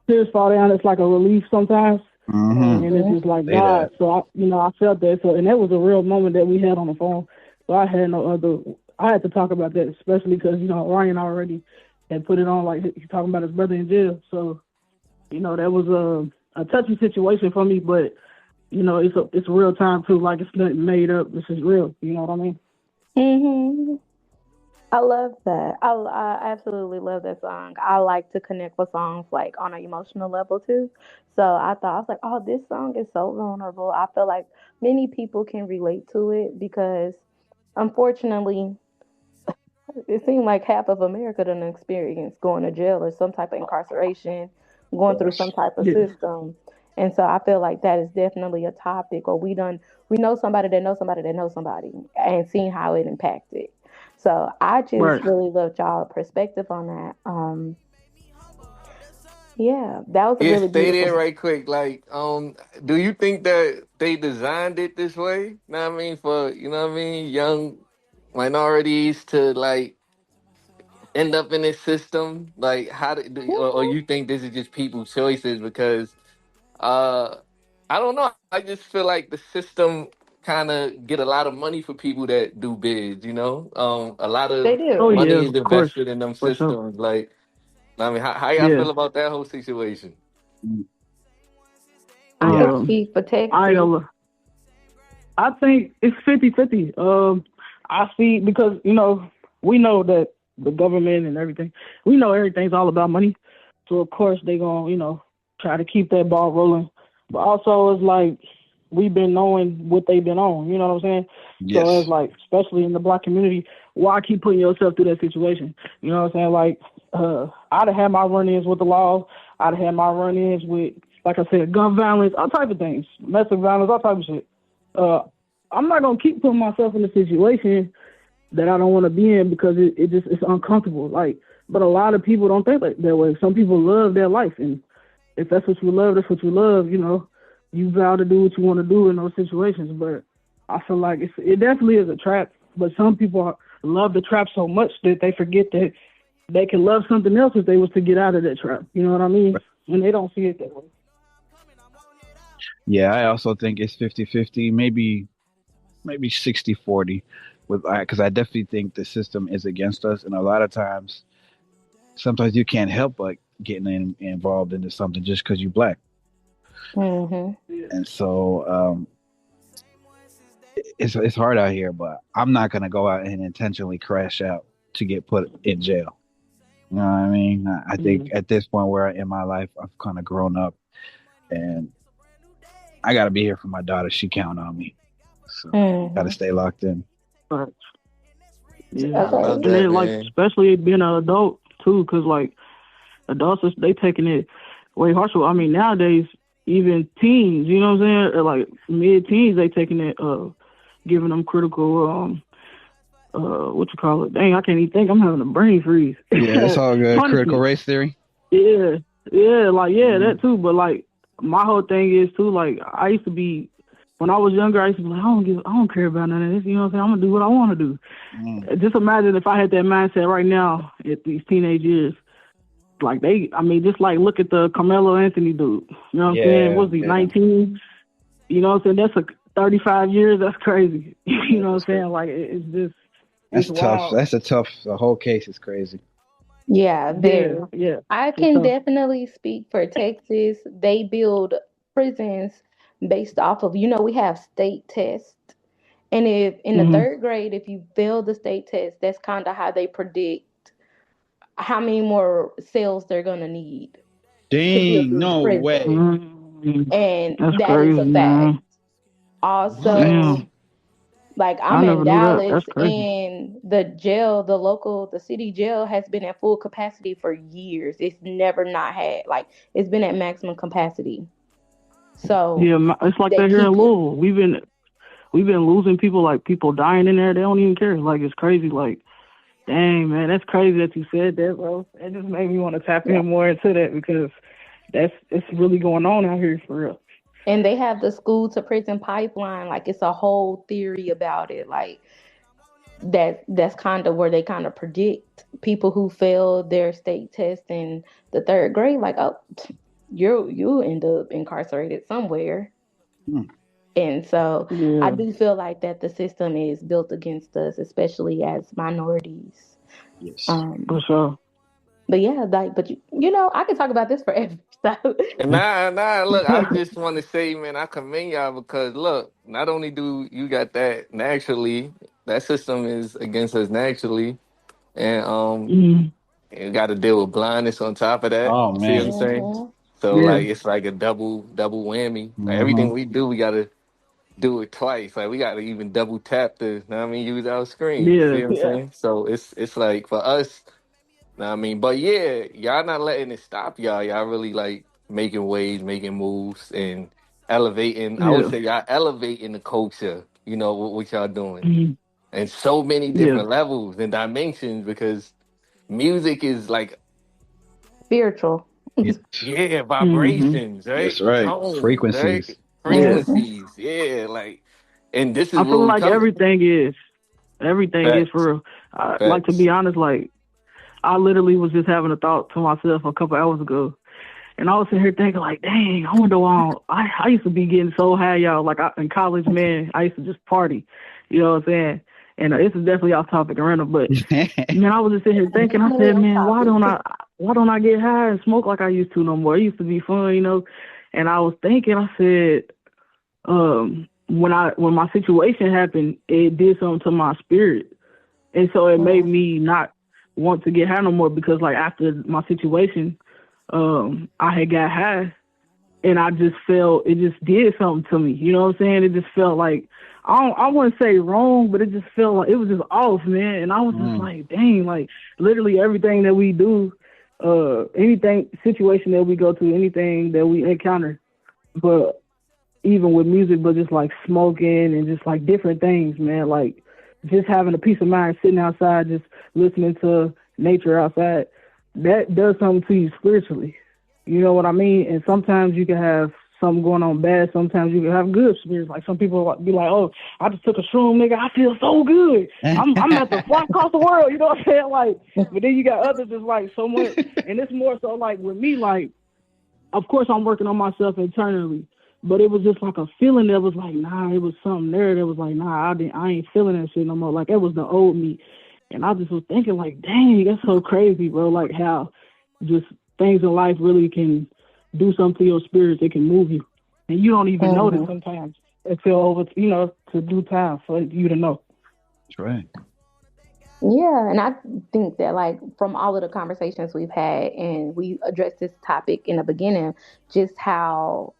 tears fall down, it's like a relief sometimes. Mm-hmm. And it's just like Say God. that. So I felt that. So and that was a real moment that we had on the phone. So I had no other. I had to talk about that, especially because Ryan already had put it on like he's talking about his brother in jail. So that was a touchy situation for me, but it's real time too. Like it's nothing made up. This is real. You know what I mean? Mhm. I love that. I absolutely love that song. I like to connect with songs like on an emotional level too. So I was like, oh, this song is so vulnerable. I feel like many people can relate to it because unfortunately, it seemed like half of America done experienced going to jail or some type of incarceration, going through some type of Yeah. system. And so I feel like that is definitely a topic, or we know somebody that knows somebody that knows somebody and seen how it impacted. So I just Right. really loved y'all perspective on that. Yeah, that was a Yeah, really stay beautiful. there right quick. Like, do you think that they designed it this way? Know what I mean? For young minorities to like end up in this system? Like, how or you think this is just people's choices? Because uh, I don't know. I just feel like the system kind of get a lot of money for people that do bids. A lot They of Oh do. yeah, money is of course, invested in them for sure. systems. Like, I mean, how y'all Yeah. feel about that whole situation? Mm, I yeah. can Um, speak for I ain't Texas. gonna I think it's 50-50. I see because we know that the government and everything, we know everything's all about money. So of course they gonna try to keep that ball rolling. But also it's like we've been knowing what they've been on. You know what I'm saying? So it's Yes. like, especially in the black community, why keep putting yourself through that situation? You know what I'm saying? Like, I'd have had my run-ins with the law. I'd have had my run-ins with, like I said, gun violence, all type of things, domestic violence, all type of shit. Uh, I'm not gonna keep putting myself in a situation that I don't want to be in because it's uncomfortable. Like, but a lot of people don't think like that way. Some people love their life, and if that's what you love, that's what you love. You vow to do what you want to do in those situations. But I feel like it definitely is a trap. But some people love the trap so much that they forget that they can love something else if they was to get out of that trap. You know what I mean? And they don't see it that way. Yeah, I also think it's 50-50, maybe 60-40 with because I definitely think the system is against us and a lot of times sometimes you can't help but getting involved into something just because you're black. Hmm. And so it's hard out here, but I'm not gonna go out and intentionally crash out to get put in jail. You know what I mean? I think Yeah. at this point where in my life I've kind of grown up and I got to be here for my daughter. She count on me, so got to Hmm. stay locked in. But yeah, I love Okay. and that, then like man. especially being an adult too, because like adults they taking it way harsher. I mean nowadays even teens, you know what I'm saying, or like mid teens, they taking it giving them critical what you call it? Dang, I can't even think. I'm having a brain freeze. Yeah, it's all good. Critical Punishment. race theory. Yeah, yeah, like yeah, Mm, that too. But like my whole thing is too. Like I used to be when I was younger. I used to be like, I don't care about none of this. You know what I'm saying? I'm gonna do what I want to do. mm. Just imagine if I had that mindset right now at these teenage years. Like I mean, just like look at the Carmelo Anthony dude. You know what I'm saying? Yeah, Was he yeah. 19? You know what I'm saying? That's a 35 years. That's crazy. You Yeah, know what that's I'm saying? crazy. Like it's just it's That's tough. wild. That's a tough. The whole case is crazy. Yeah, Yeah, very. yeah, I for can sure. definitely speak for Texas. They build prisons based off of, we have state tests. And if in the Mhm. third grade, if you fail the state test, that's kind of how they predict how many more cells they're going to need to build Dang, these no prisons. way. Mm, And that's that is crazy, a fact. man. Also, Damn, What? like I I'm in never knew that. Dallas That's crazy. and the city jail has been at full capacity for years. It's never not had, like, it's been at maximum capacity. So Yeah, it's like they that here in keep it. Louisville. We've been losing people, like people dying in there. They don't even care. Like it's crazy. Like, dang, man, that's crazy that you said that, bro. It just made me want to tap Yeah. in more into that because it's really going on out here for real. And they have the school to prison pipeline. Like it's a whole theory about it. Like that's kind of where they kind of predict people who fail their state test in the third grade. Like, oh, you'll end up incarcerated somewhere. Hmm. And so I Yeah, do feel like that the system is built against us, especially as minorities. Yes. for Um, sure. but yeah, like, but you know, I could talk about this forever. So, And nah, look, I just want to say, man, I commend y'all because look, not only do you got that naturally, that system is against us naturally, and Mm, you got to deal with blindness on top of that. Oh You see what I'm man. saying? mhm. So yeah, like, it's like a double whammy. Like everything Hmm. we do, we got to do it twice. Like we got to even double tap the, know what I mean, use our screen. You see yeah, what I'm saying? So it's like for us. Know what I mean, but yeah, y'all not letting it stop y'all. Y'all really like making waves, making moves, and elevating. I would yeah, say y'all elevating the culture. You know what y'all doing, mm, and so many yeah, different levels and dimensions because music is like Spiritual. Yes. yeah, mm-hmm, vibrations, That's right? right. Tones, right? Frequencies. yeah. Mhm. Frequencies, yeah, like, and this is I where feel we like come. everything is Facts, for real. Like to facts. be honest, like I literally was just having a thought to myself a couple hours ago. And I was sitting here thinking, like, dang, I wonder why I used to be getting so high, y'all. Like, in college, man, I used to just party. You know what I'm saying? And this is definitely off topic and random, but man, I was just sitting here thinking. I Definitely said, off man, topic. why don't I get high and smoke like I used to no more? It used to be fun, you know. And I was thinking, I said, when my situation happened, it did something to my spirit, and so it made Mhm. me not want to get high no more because, like, after my situation, I had got high and I just felt it just did something to me. You know what I'm saying? It just felt like I wouldn't say wrong, but it just felt like it was just off, man. And I was just Mm. like, dang, like literally everything that we do, anything situation that we go to, anything that we encounter, but even with music, but just like smoking and just like different things, man. Like just having a peace of mind, sitting outside, just listening to nature outside, that does something to you spiritually. You know what I mean? And sometimes you can have something going on bad. Sometimes you can have good spirits. Like some people be like, "Oh, I just took a shroom, nigga. I feel so good. I'm at the fly across the world." You know what I'm saying? Like, but then you got others that's like so much, and it's more so like with me, like of course I'm working on myself internally, but it was just like a feeling that was like, nah, it was something there that was like, nah, I ain't feeling that shit no more. Like it was the old me. And I just was thinking like, dang, that's so crazy, bro. Like how just things in life really can do something to your spirit. They can move you. And you don't even notice Mhm. sometimes until over, to due time for you to know. That's right. Yeah, and I think that like from all of the conversations we've had, and we addressed this topic in the beginning, just how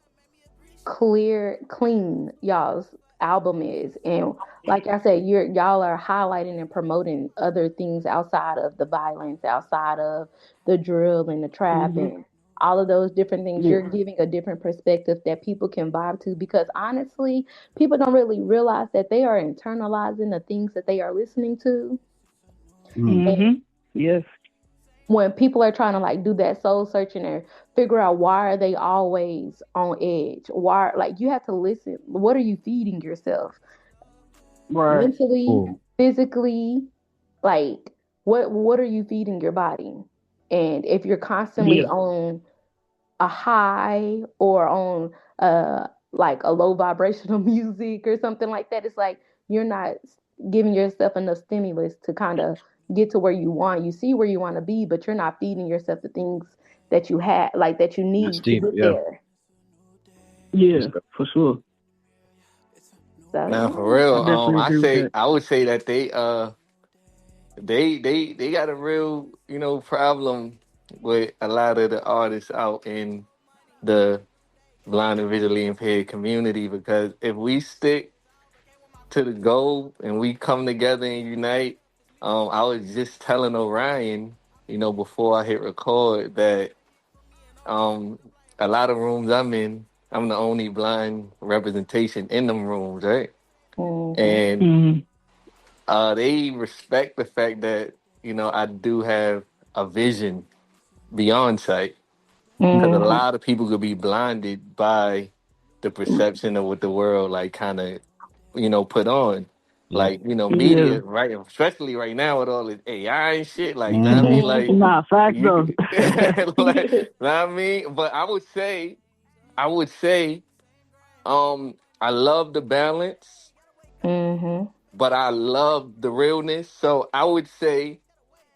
clean y'all's album is, and like I said, y'all are highlighting and promoting other things outside of the violence, outside of the drill and the trap, Mm-hmm. and all of those different things. Yeah. You're giving a different perspective that people can vibe to, because honestly, people don't really realize that they are internalizing the things that they are listening to. Mm. Mm-hmm. Yes. When people are trying to like do that soul searching and figure out why are they always on edge, why, like, you have to listen, what are you feeding yourself Right. mentally, Cool. physically, like what are you feeding your body? And if you're constantly Yeah. on a high or on like a low vibrational music or something like that, it's like you're not giving yourself enough stimulus to kind of get to where you see where you want to be, but you're not feeding yourself the things that you had, like, that you That's need to deep. get Yeah. there. Yeah. That's good. For sure. Now So for real, I definitely agree with that. I would say that they got a real, problem with a lot of the artists out in the blind and visually impaired community because if we stick to the goal and we come together and unite, I was just telling Orion, before I hit record that um a lot of rooms I'm in, I'm the only blind representation in them rooms, right? mhm, And Mm-hmm. they respect the fact that, I do have a vision beyond sight because a mhm, lot of people could be blinded by the perception of what the world like kind of put on. Yeah. Like, Yeah. media, right? Especially right now with all this AI and shit. Like, know what I mean? Hmm. Like, Mhm. Nah, facts you though. could, like, know what I mean? But I would say, I love the balance, Mhm. but I love the realness. So I would say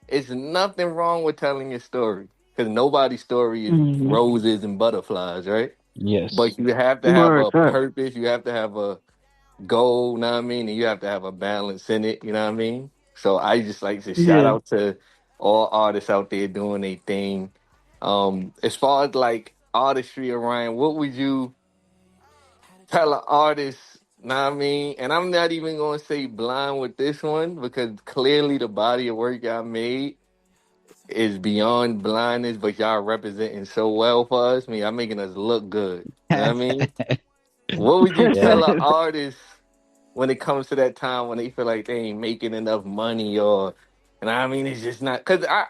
it's nothing wrong with telling your story because nobody's story is Mm-hmm. roses and butterflies, right? Yes. But you have to have Word, a facts. purpose. You have to have a goal, know what I mean? And you have to have a balance in it, you know what I mean? So I just like to shout Yeah. out to all artists out there doing their thing. As far as like artistry, Orion, what would you tell an artist, know what I mean? And I'm not even gonna say blind with this one because clearly the body of work y'all made is beyond blindness, but y'all representing so well for us. I mean, y'all making us look good. You know what I mean? What would you Yeah. tell an artist when it comes to that time when they feel like they ain't making enough money or, and I mean it's just not because I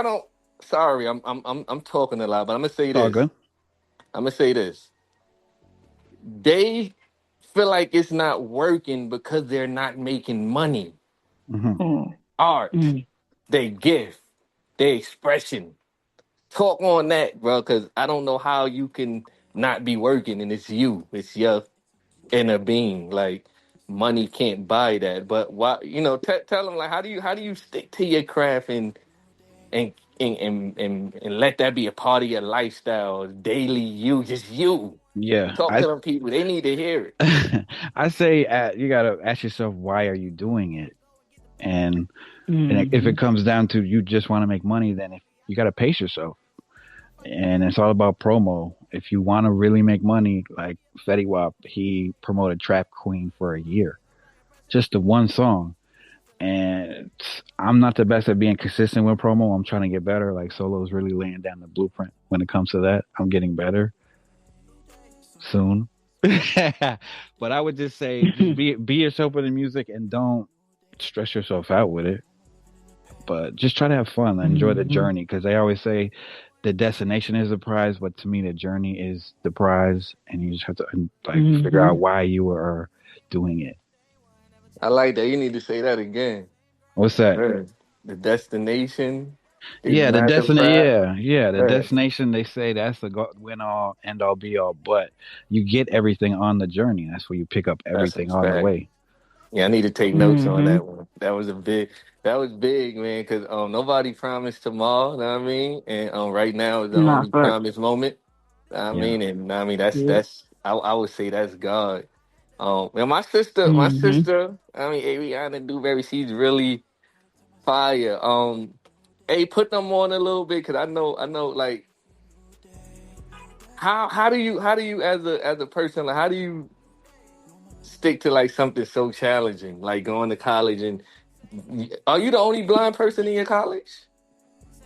don't. Sorry, I'm talking a lot, but I'm gonna say It's all this. good. I'm gonna say this. They feel like it's not working because they're not making money. Hmm. Mhm. Art, Mm. they gift, their expression. Talk on that, bro, because I don't know how you can not be working and it's you. It's your inner being. Like money can't buy that. But why? Tell them like how do you stick to your craft and let that be a part of your lifestyle, daily you, just you. Yeah. Talk to them people. They need to hear it. I say you gotta ask yourself, why are you doing it? And if Mm-hmm. it comes down to you just want to make money, then if you gotta pace yourself. And it's all about promo. If you want to really make money, like Fetty Wap, he promoted Trap Queen for a year, just the one song. And I'm not the best at being consistent with promo. I'm trying to get better. Like Solo's really laying down the blueprint when it comes to that. I'm getting better soon. But I would just say, just be yourself with the music and don't stress yourself out with it. But just try to have fun, enjoy the Mm-hmm. journey, because they always say the destination is the prize, but to me, the journey is the prize, and you just have to like figure Mm-hmm. out why you are doing it. I like that. You need to say that again. What's that? Yeah. The destination is Yeah, the not the destination. prize. Yeah, the Yeah. destination. They say that's the win all, end all, be all, but you get everything on the journey. That's where you pick up That's a everything on the fact. way. Yeah, I need to take notes on Mm-hmm. that one. That was big, man. Because nobody promised tomorrow. Know what I mean, and right now is the Nah, only facts. promised moment. Know what I Yeah. mean, and know what I mean Yeah. I would say that's God. And my Mm-hmm. sister, I mean, Ariana Dewberry, she's really fire. Hey, put them on a little bit because I know, like how do you as a person, like how do you stick to like something so challenging, like going to college and are you the only blind person in your college?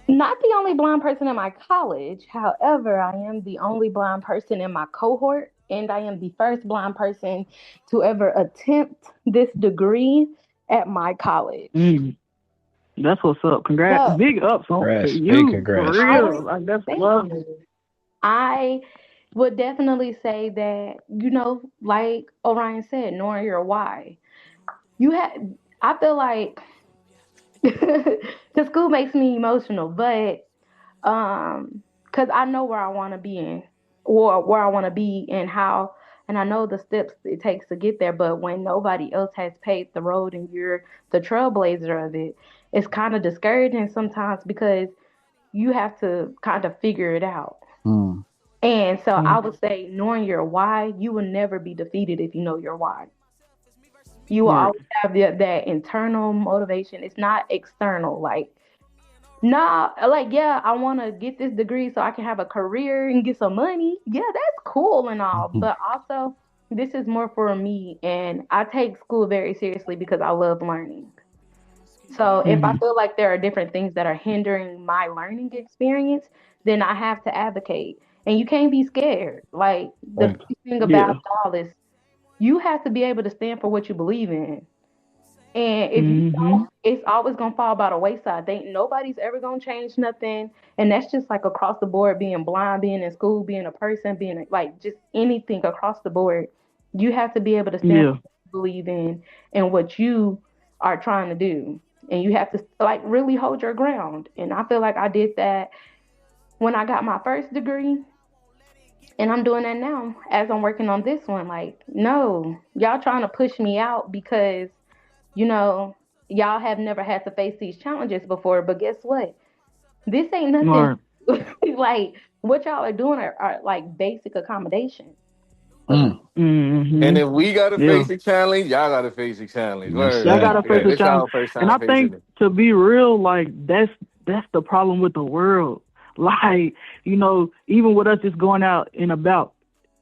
Not the only blind person in my college. However, I am the only blind person in my cohort, and I am the first blind person to ever attempt this degree at my college. Mm. That's what's up. Congrats. So, Big ups to Congrats. Big you. For congrats. real. I Like that's thank love. you. I would definitely say that, like Orion said, knowing your why. You had, I feel like, because school makes me emotional, but because I know where I want to be in, or where I want to be, and how, and I know the steps it takes to get there. But when nobody else has paved the road and you're the trailblazer of it, it's kind of discouraging sometimes because you have to kind of figure it out. Hmm. And so I Mm. would say, knowing your why, you will never be defeated if you know your why. You will Word. always have that internal motivation. It's not external. Like, nah, like, yeah, I want to get this degree so I can have a career and get some money. Yeah, that's cool and all. But also, this is more for me. And I take school very seriously because I love learning. So if I Mm-hmm. feel like there are different things that are hindering my learning experience, then I have to advocate. And you can't be scared. Like, the Right. biggest thing about Yeah. it all is you have to be able to stand for what you believe in. And if you Mm-hmm. don't, it's always gonna fall by the wayside. They ain't nobody's ever gonna change nothing. And that's just like across the board, being blind, being in school, being a person, like just anything across the board. You have to be able to stand for Yeah. what you believe in and what you are trying to do. And you have to like really hold your ground. And I feel like I did that when I got my first degree. And I'm doing that now as I'm working on this one. Like, no, y'all trying to push me out because you know, y'all have never had to face these challenges before, but guess what? This ain't nothing Right. like what y'all are doing are like basic accommodations. Mm, And Mm-hmm. if we gotta Yeah. face a challenge, y'all gotta face a challenge. that's Word. Y'all it. gotta face Yeah, a this challenge. our first And time I facing think it. to be real, like that's the problem with the world. Like, even with us just going out and about,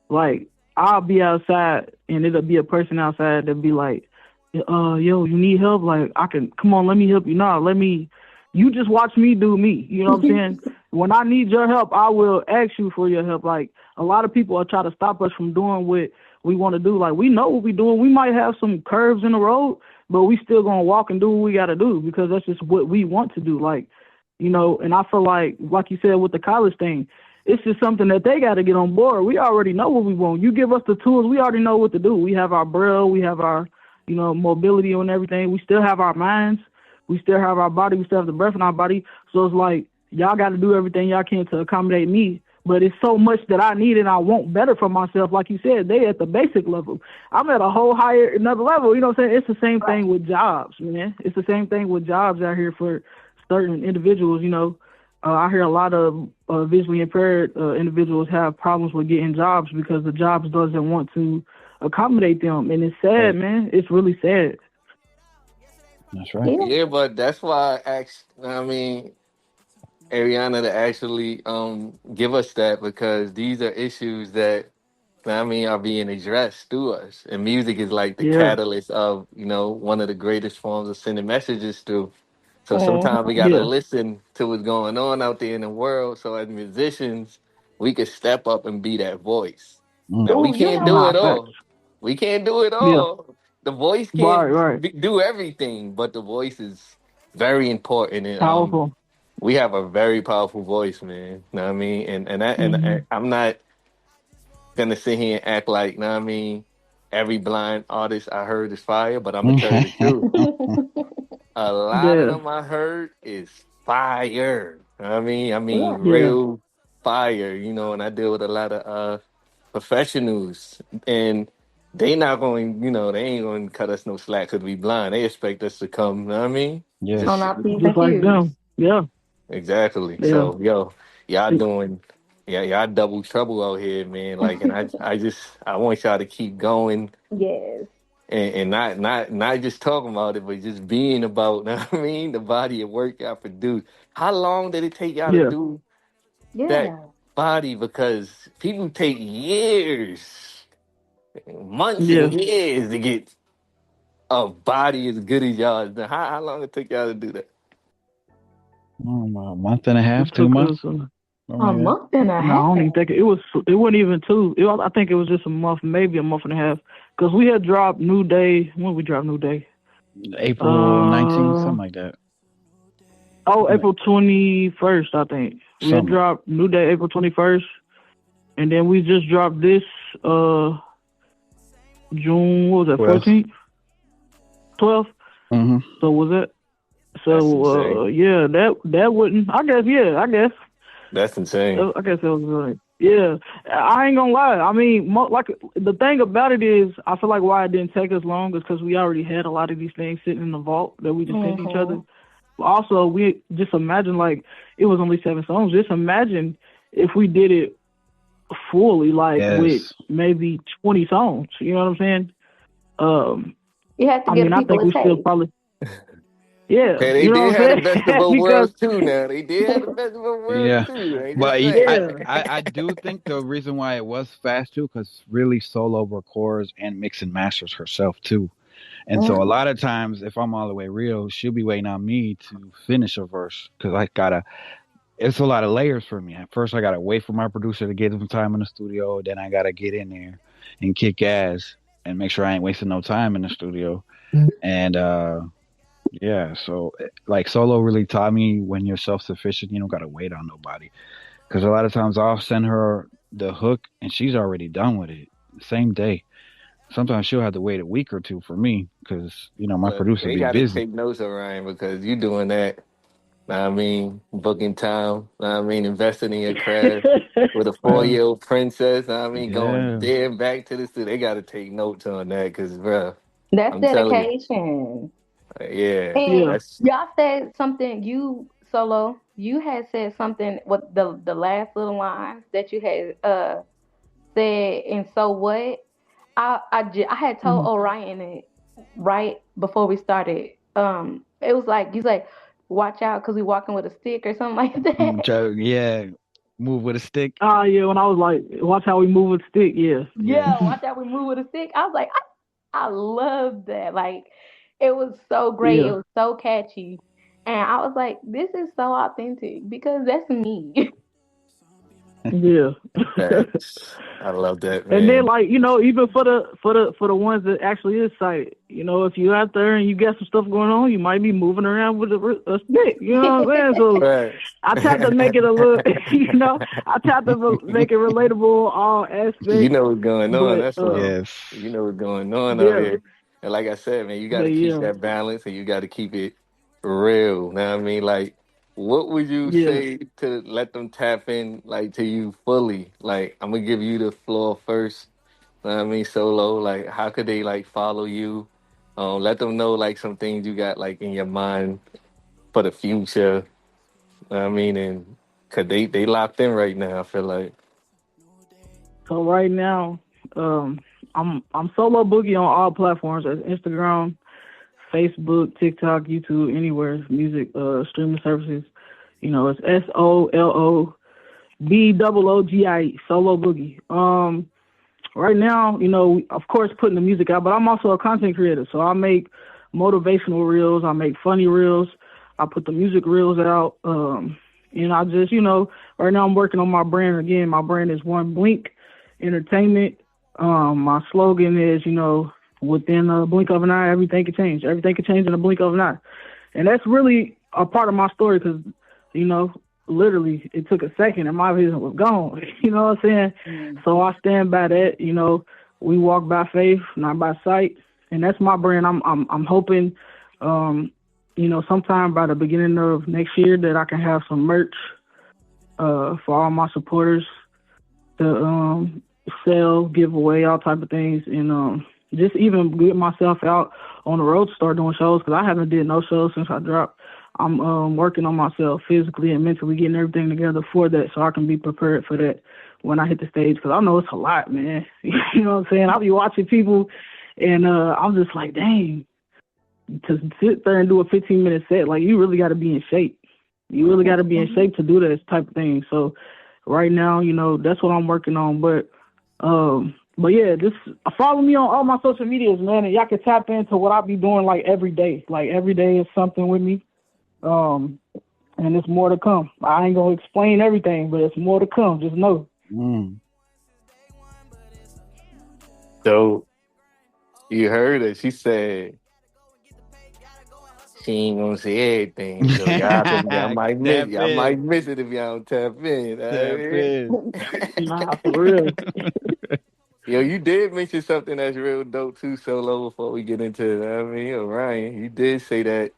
like I'll be outside and it'll be a person outside that'll be like, yo, you need help? Like I can come on, let me help you. No, let me you just watch me do me. You know what I'm saying? When I need your help, I will ask you for your help. Like a lot of people are trying to stop us from doing what we want to do. Like we know what we're doing. We might have some curves in the road, but we still gonna walk and do what we gotta do because that's just what we want to do. Like, and I feel like you said with the college thing, it's just something that they got to get on board. We already know what we want. You give us the tools, we already know what to do. We have our braille, we have our, mobility and everything. We still have our minds, we still have our body, we still have the breath in our body. So it's like y'all got to do everything y'all can to accommodate me. But it's so much that I need and I want better for myself. Like you said, they at the basic level. I'm at a whole higher another level. You know what I'm saying? It's the same Right. thing with jobs, man. It's the same thing with jobs out here for certain individuals. I hear a lot of visually impaired individuals have problems with getting jobs because the jobs doesn't want to accommodate them, and it's sad, Hey, man. It's really sad. That's right. Yeah. yeah, but that's why I asked. I mean, Ariana to actually give us that because these are issues that I mean are being addressed through us, and music is like the Yeah, catalyst of one of the greatest forms of sending messages through. So sometimes we Mhm. gotta yeah, listen to what's going on out there in the world. So as musicians, we could step up and be that voice. Mm, Now we Oh, you can't know, do nah, it facts. all. We can't do it Yeah, all. The voice right, can't right, do everything, but the voice is very important. And powerful. we have a very powerful voice, man. Know what I mean? And Hmm. I'm not gonna sit here and act like, know what I mean, every blind artist I heard is fire, but I'm gonna tell you the truth. A lot of Yeah, them I heard is fire. Know what I mean, yeah. yeah, real fire. And I deal with a lot of professionals, and they not going, they ain't going to cut us no slack because we blind. They expect us to come. Know what I mean, yeah. On just our P's and just like Q's. them. Yeah, exactly. yeah, So y'all doing, yeah, y'all double trouble out here, man. Like, and I want y'all to keep going Yes. and not just talking about it, but just being about. Know what I mean, the body of work y'all produce. How long did it take y'all to yeah, do that Yeah. body? Because people take years, months, yeah. and years to get a body as good as y'all. Now, how long it took y'all to do that? A month and a half, It two took us. months, something A like that. month and a No, I half. don't even think it was. It wasn't even two. I think it was just a month, maybe a month and a half. Cause we had dropped New Day. When we dropped New Day? April 19th, Uh something like that. oh, Like, April 21st, I think. We had something. dropped New Day April 21st, and then we just dropped this June. What was that? 12th. 14th, 12th. Mm-hmm. So was that? That's insane. So yeah, that wouldn't. I guess yeah. That's insane. I guess it was right. Yeah, I ain't gonna lie. I mean, like the thing about it is, I feel like why it didn't take us long is because we already had a lot of these things sitting in the vault that we just sent each other. Mhm. But also, we just imagine like it was only 7 songs. Just imagine if we did it fully, like with Yes. maybe 20 songs. You know what I'm saying? Um, You have to I give mean, the I people think a we still taste. probably yeah. Hey, they You know did what have the I'm best of saying? both Because worlds too. Now they did have the best of both worlds Yeah. too. I just But saying. yeah, I do think the reason why it was fast too, because really Solo records and mix and masters herself too. And so a Mhm. lot of times, if I'm all the way real, she'll be waiting on me to finish a verse because I gotta. It's a lot of layers for me. At first, I gotta wait for my producer to get some time in the studio. Then I gotta get in there and kick ass and make sure I ain't wasting no time in the studio. And yeah, so like solo really taught me when you're self sufficient, you don't gotta wait on nobody. Because a lot of times I'll send her the hook and she's already done with it same day. Sometimes she'll have to wait a week or two for me because my Look, producer they be got to busy. take notes, Orion, because you doing that. Know what I mean, booking time. Know what I mean, investing in your craft with a Yeah, 4-year-old princess. Know what I mean, going yeah, there and back to the studio. They got to take notes on that because, bro, That's I'm telling you, dedication. yeah, And Yeah. that's y'all said something. You solo. You had said something. What the last little lines that you had said. And so what? I had told Mhm. Orion it right before we started. It was like he's like, watch out because we walking with a stick or something like that. yeah. Move with a stick. Yeah, when I was like, watch how we move with stick, yeah. Yeah, Yeah, watch out we move with a stick. I was like, I love that. Like, it was so great. It Yeah. was so catchy. And I was like, this is so authentic because that's me. Yeah. facts. I love that, And then man. like, even for the ones that actually is sighted, if you out there and you got some stuff going on, you might be moving around with a stick. You know what I'm saying? So Facts. I tried to make it a little, I tried to make it relatable all You aspects. know what's going on. But That's all. yes. You know what's going on out yeah, here. And like I said, man, you got but to keep yeah, that balance and you got to keep it real. Know what I mean? Like, what would you yeah. say to let them tap in, like, to you fully? Like, I'm gonna give you the floor first. Know what I mean, solo. Like, how could they like follow you? Let them know like some things you got like in your mind for the future. Know what I mean, and cause they locked in right now. I feel like. So right now, um, I'm solo boogie on all platforms: as Instagram, Facebook, TikTok, YouTube, anywhere music streaming services. It's SOLOBOOGIE, solo boogie. Right now, of course, putting the music out, but I'm also a content creator, so I make motivational reels, I make funny reels, I put the music reels out. And I just, right now I'm working on my brand again. My brand is One Blink Entertainment. My slogan is, within a blink of an eye, everything can change. Everything can change in a blink of an eye. And that's really a part of my story because, you know, literally it took a second and my vision was gone. You know what I'm saying? Mm. So I stand by that. We walk by faith, not by sight. And that's my brand. I'm hoping, sometime by the beginning of next year that I can have some merch for all my supporters to sell, give away, all type of things, and just even get myself out on the road to start doing shows because I haven't did no shows since I dropped. I'm working on myself physically and mentally, getting everything together for that so I can be prepared for that when I hit the stage because I know it's a lot, man. You know what I'm saying? I'll be watching people and I'm just like, dang, to sit there and do a 15-minute set, like you really got to be in shape. You really got to be in shape to do that type of thing. So right now, that's what I'm working on. But yeah, just follow me on all my social medias, man, and y'all can tap into what I be doing like every day. Like every day is something with me. And it's more to come. I ain't gonna explain everything, but it's more to come. Just know. Mm. So you heard her. She said she ain't gonna say everything. So Tap y'all might in. miss it if y'all don't tap in. Tap Know in. what I Nah, mean? for real. Yo, you did mention something that's real dope too, Solo, before we get into it. I mean, Ryan, you did say that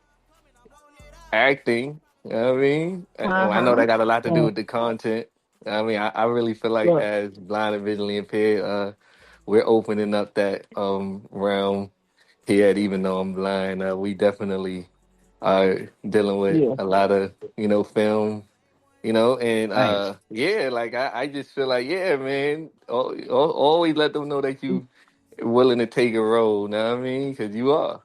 acting, you know what I mean? I know Uh-huh. that got a lot to do Uh, with the content. I mean, I really feel like right. as blind and visually impaired, we're opening up that realm here, even though I'm blind. We definitely are dealing with Yeah. a lot of, film, and Nice. yeah, like I just feel like, yeah, man, always let them know that you willing to take a role, know what I mean? Because you are.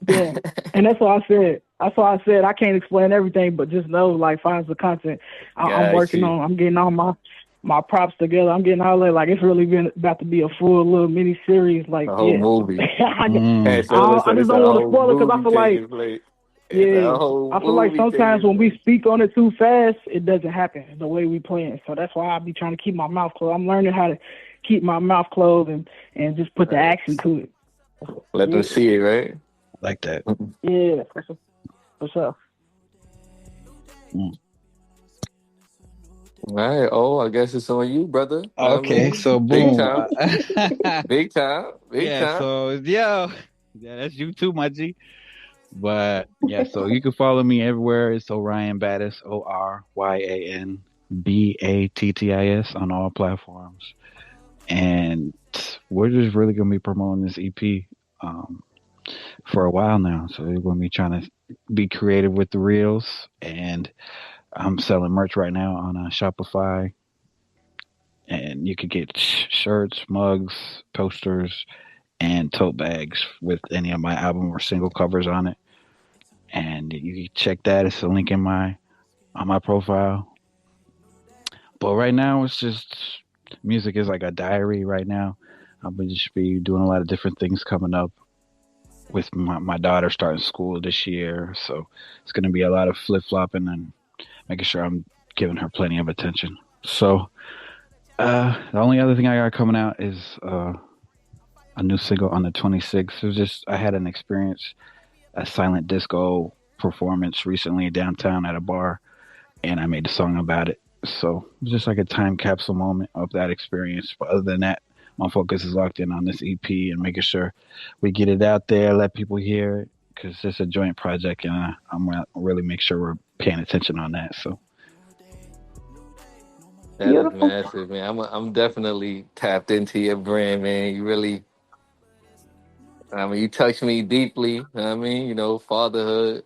Yeah. And that's what I said. That's why I said I can't explain everything, but just know, like, find the content. I'm Got working you. on. I'm getting all my props together. I'm getting all that. Like, it's really been about to be a full little mini series. Like, A whole yeah. movie. And Mm. so I just it's a don't want to whole spoil it because I movie feel like, taking place. It's a yeah, whole I feel like movie sometimes taking when we place. speak on it too fast, it doesn't happen the way we plan. So that's why I be trying to keep my mouth closed. I'm learning how to keep my mouth closed and just put the action Facts. to it. Let them Yeah. see it, right? Like that. Yeah, for sure. Mm. All right. Oh, I guess it's on you, brother. I Okay, mean, so big boom. time, big time, big Yeah, time. so yeah, that's you too, my G. But yeah, so you can follow me everywhere. It's Oryan Battis, ORYANBATTIS on all platforms. And we're just really gonna be promoting this EP um, for a while now. So we're gonna be trying to be creative with the reels, and I'm selling merch right now on Shopify, and you could get shirts, mugs, posters, and tote bags with any of my album or single covers on it. And you can check that. It's a link in my on my profile. But right now, it's just music is like a diary. Right now, I'm gonna just be doing a lot of different things coming up with my daughter starting school this year. So it's gonna be a lot of flip flopping and making sure I'm giving her plenty of attention. So the only other thing I got coming out is a new single on the 26th. It was just I had an experience, a silent disco performance recently downtown at a bar, and I made a song about it. So it was just like a time capsule moment of that experience. But other than that, my focus is locked in on this EP and making sure we get it out there, let people hear it, because it's a joint project, and I'm gonna really make sure we're paying attention on that. So That is Beautiful. massive, man. I'm definitely tapped into your brand, man. You really, I mean, you touched me deeply. I mean, fatherhood.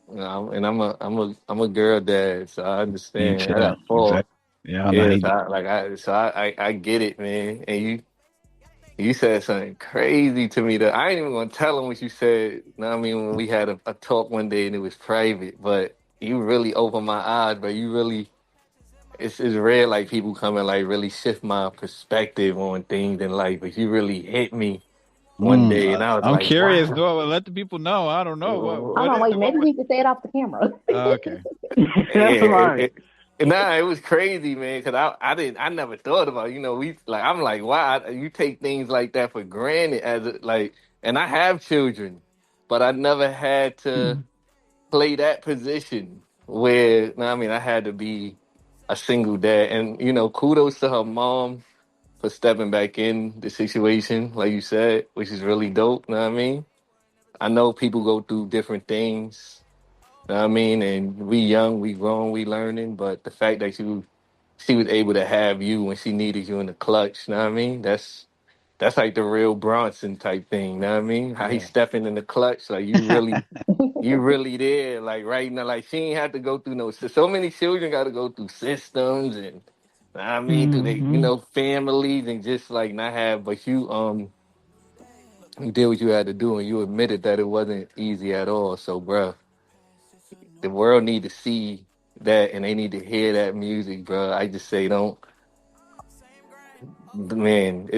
And I'm a girl dad, so I me understand. I too. got four. Exactly. Yeah, I know how Yes, you. I get it, man. And you said something crazy to me that I ain't even gonna tell him what you said. You know what I mean, when we had a talk one day and it was private, but you really opened my eyes, but you really it's rare like people come and like really shift my perspective on things in life, but you really hit me one day and I was I'm like, curious. wow. Do I let the people know? I don't know Hold what on, is wait. the Maybe one. we need to say it off the camera. Okay. That's Yeah, right. nah, it was crazy, man. Because I never thought about, we like, I'm like, wow, you take things like that for granted and I have children, but I never had to play that position where, I mean, I had to be a single dad, and kudos to her mom for stepping back in the situation, like you said, which is really dope. Know what I mean? I know people go through different things. Know what I mean, and we young, we grown, we learning. But the fact that she was able to have you when she needed you in the clutch. Know what I mean? That's like the real Bronson type thing. Know what I mean? How he Yeah. stepping in the clutch, like you really there, like right now. Like she ain't had to go through so many children got to go through systems and. Know what I mean, through they, Mm-hmm. families and just like not have, but you did what you had to do and you admitted that it wasn't easy at all. So, bruh, the world need to see that and they need to hear that music, bro. I just say don't, man.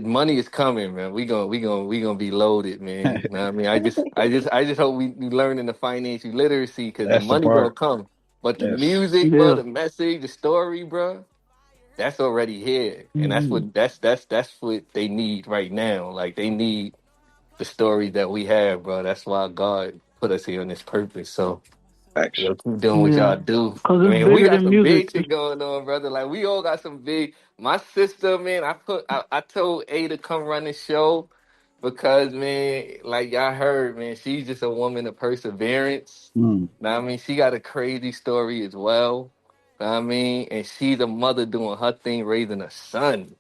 Money is coming, man. We gonna be loaded, man. You know what I mean? I just hope we learning the financial literacy because the That's the money gonna part. come, but the Yes. music, bro, Yeah. the message, the story, bro, that's already here, and that's Mm-hmm. what that's what they need right now. Like they need the stories that we have, bro. That's why God put us here on this purpose. So. Facts. Keep doing what Yeah. y'all do. Cause I it's mean, we bigger got than some music. big shit going on, brother. Like we all got some big. My sister, man, I told A to come run the show because, man, like y'all heard, man, she's just a woman of perseverance. Mm. Now, I mean, she got a crazy story as well. Know what I mean, and she's a mother doing her thing, raising a son.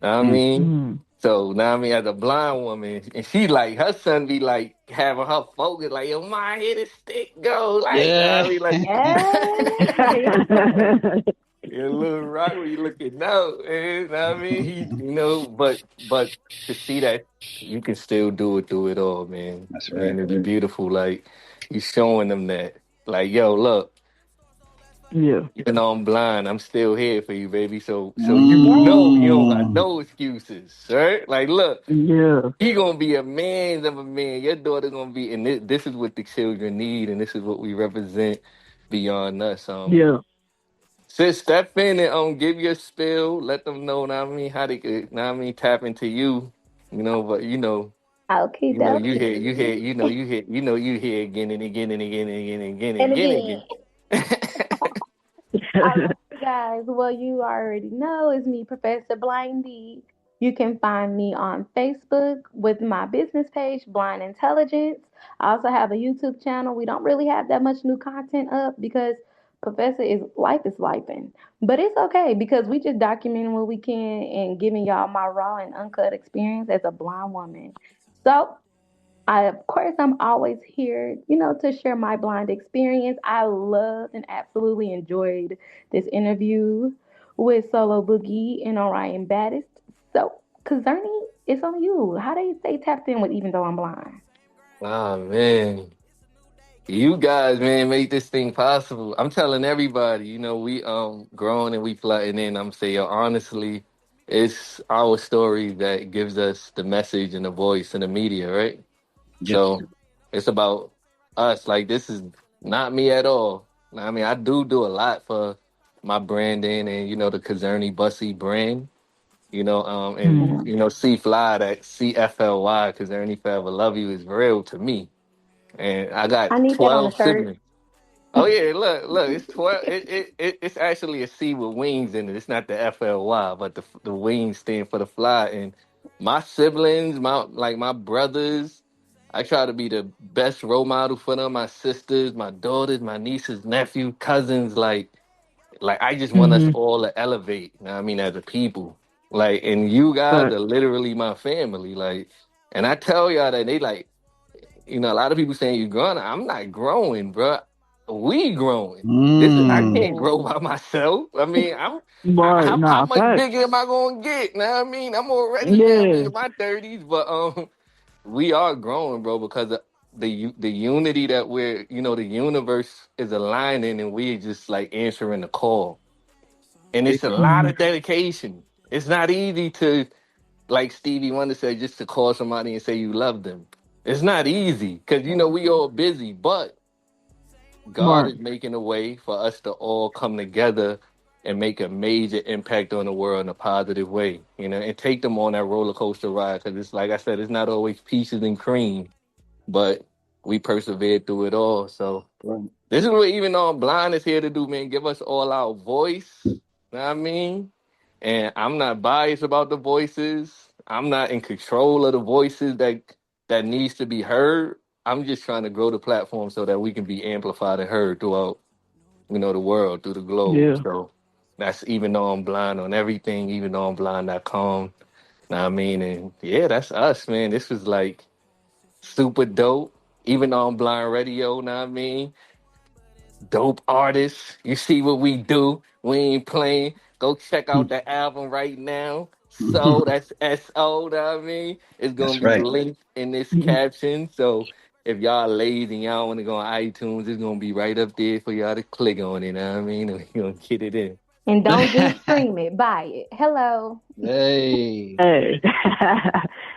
Know what I Mm. mean, Mm. so now I mean, as a blind woman, and she like her son be like having her focus, like yo, my hit the stick go, like Yeah. I mean, like Yeah. your little rock when you looking out, man. Know what I mean, but to see that you can still do it through it all, man, That's right. and it'd be beautiful. Like you showing them that, like yo, look. Yeah. Even though I'm blind, I'm still here for you, baby. So you don't got Mm. no excuses, right? Like, look, Yeah. he gonna be a man of a man. Your daughter gonna be, and this is what the children need, and this is what we represent beyond us. Yeah. Sis, step in and give your spill. Let them know, know what I mean, how they could, know what I mean, tap into you. But. Okay, You know, you hear, dokie. you hear, you know, you hear, you know, you hear again and again and again and again and again and And again again. and again. All right, guys. Well, you already know it's me, Professor Blindy. You can find me on Facebook with my business page, Blind Intelligence. I also have a YouTube channel. We don't really have that much new content up because Professor is lifing. But it's okay because we just documenting what we can and giving y'all my raw and uncut experience as a blind woman. So of course, I'm always here, to share my blind experience. I loved and absolutely enjoyed this interview with Solo Boogie and Orion Battis. So, Cazerny, it's on you. How do you stay tapped in with even though I'm blind? Oh man, you guys, man, make this thing possible. I'm telling everybody, we growing and we plotting in. I'm saying honestly, it's our story that gives us the message and the voice in the media, right? Yes. So it's about us. Like this is not me at all. I mean, I do a lot for my branding and the Cazerny Bussey brand. And Mhm. C Fly, that CFLY, Cazerny Forever Love You is real to me. And I I got need that on a 12 shirt. siblings. Oh yeah, look, it's 12. It's actually a C with wings in it. It's not the FLY, but the wings stand for the fly. And my siblings, my brothers, I try to be the best role model for them. My sisters, my daughters, my nieces, nephew, cousins, like I just want us Mhm. all to elevate. You know what I mean, as a people, and you guys But are literally my family. And I tell y'all that they like. A lot of people saying you're growing. I'm not growing, bro. We growing. This is I Mm. can't grow Oh, by myself. I mean, right, how nah, much facts. bigger am I gonna get? Now I mean, I'm already now Yeah, in my 30s, but we are growing, bro, because of the unity that the universe is aligning, and we just like answering the call. And Big it's a lot mhm. of dedication. It's not easy to like Stevie Wonder said, just to call somebody and say you love them. It's not easy because we all busy, but God Right. is making a way for us to all come together and make a major impact on the world in a positive way, and take them on that roller coaster ride. Because it's like I said, it's not always peaches and cream, but we persevered through it all. So Right. this is what even though I'm blind is here to do, man. Give us all our voice. Know what I mean? And I'm not biased about the voices. I'm not in control of the voices that needs to be heard. I'm just trying to grow the platform so that we can be amplified and heard throughout, the world, through the globe. Yeah. So that's even though I'm blind on everything, even though I'm blind.com. Know what I mean? And yeah, that's us, man. This was like super dope. Even though I'm blind radio, know what I mean? Dope artists. You see what we do. We ain't playing. Go check out the album right now. So that's SO, know what I mean? It's gonna That's be right. linked in this Mhm. caption. So if y'all lazy and y'all wanna go on iTunes, it's gonna be right up there for y'all to click on it, know what I mean? And we gonna get it in. and don't just stream it, buy it. Hello. Hey. Hey,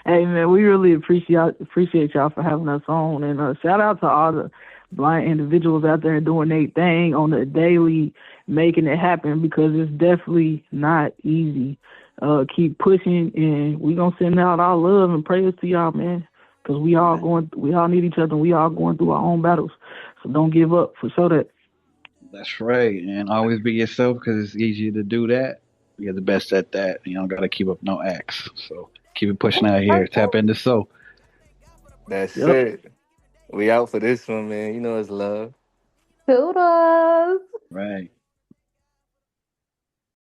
hey, man, we really appreciate y'all for having us on, and shout out to all the blind individuals out there doing their thing on the daily, making it happen because it's definitely not easy. Keep pushing, and we gonna send out our love and prayers to y'all, man, because we all need each other, and we all going through our own battles. So don't give up for sure that. That's right. And always be yourself because it's easier to do that. You're the best at that. You don't got to keep up no acts. So keep it pushing out here. Tap Okay. into so. That's Yep. it. We out for this one, man. You know it's love. Toodles. Right.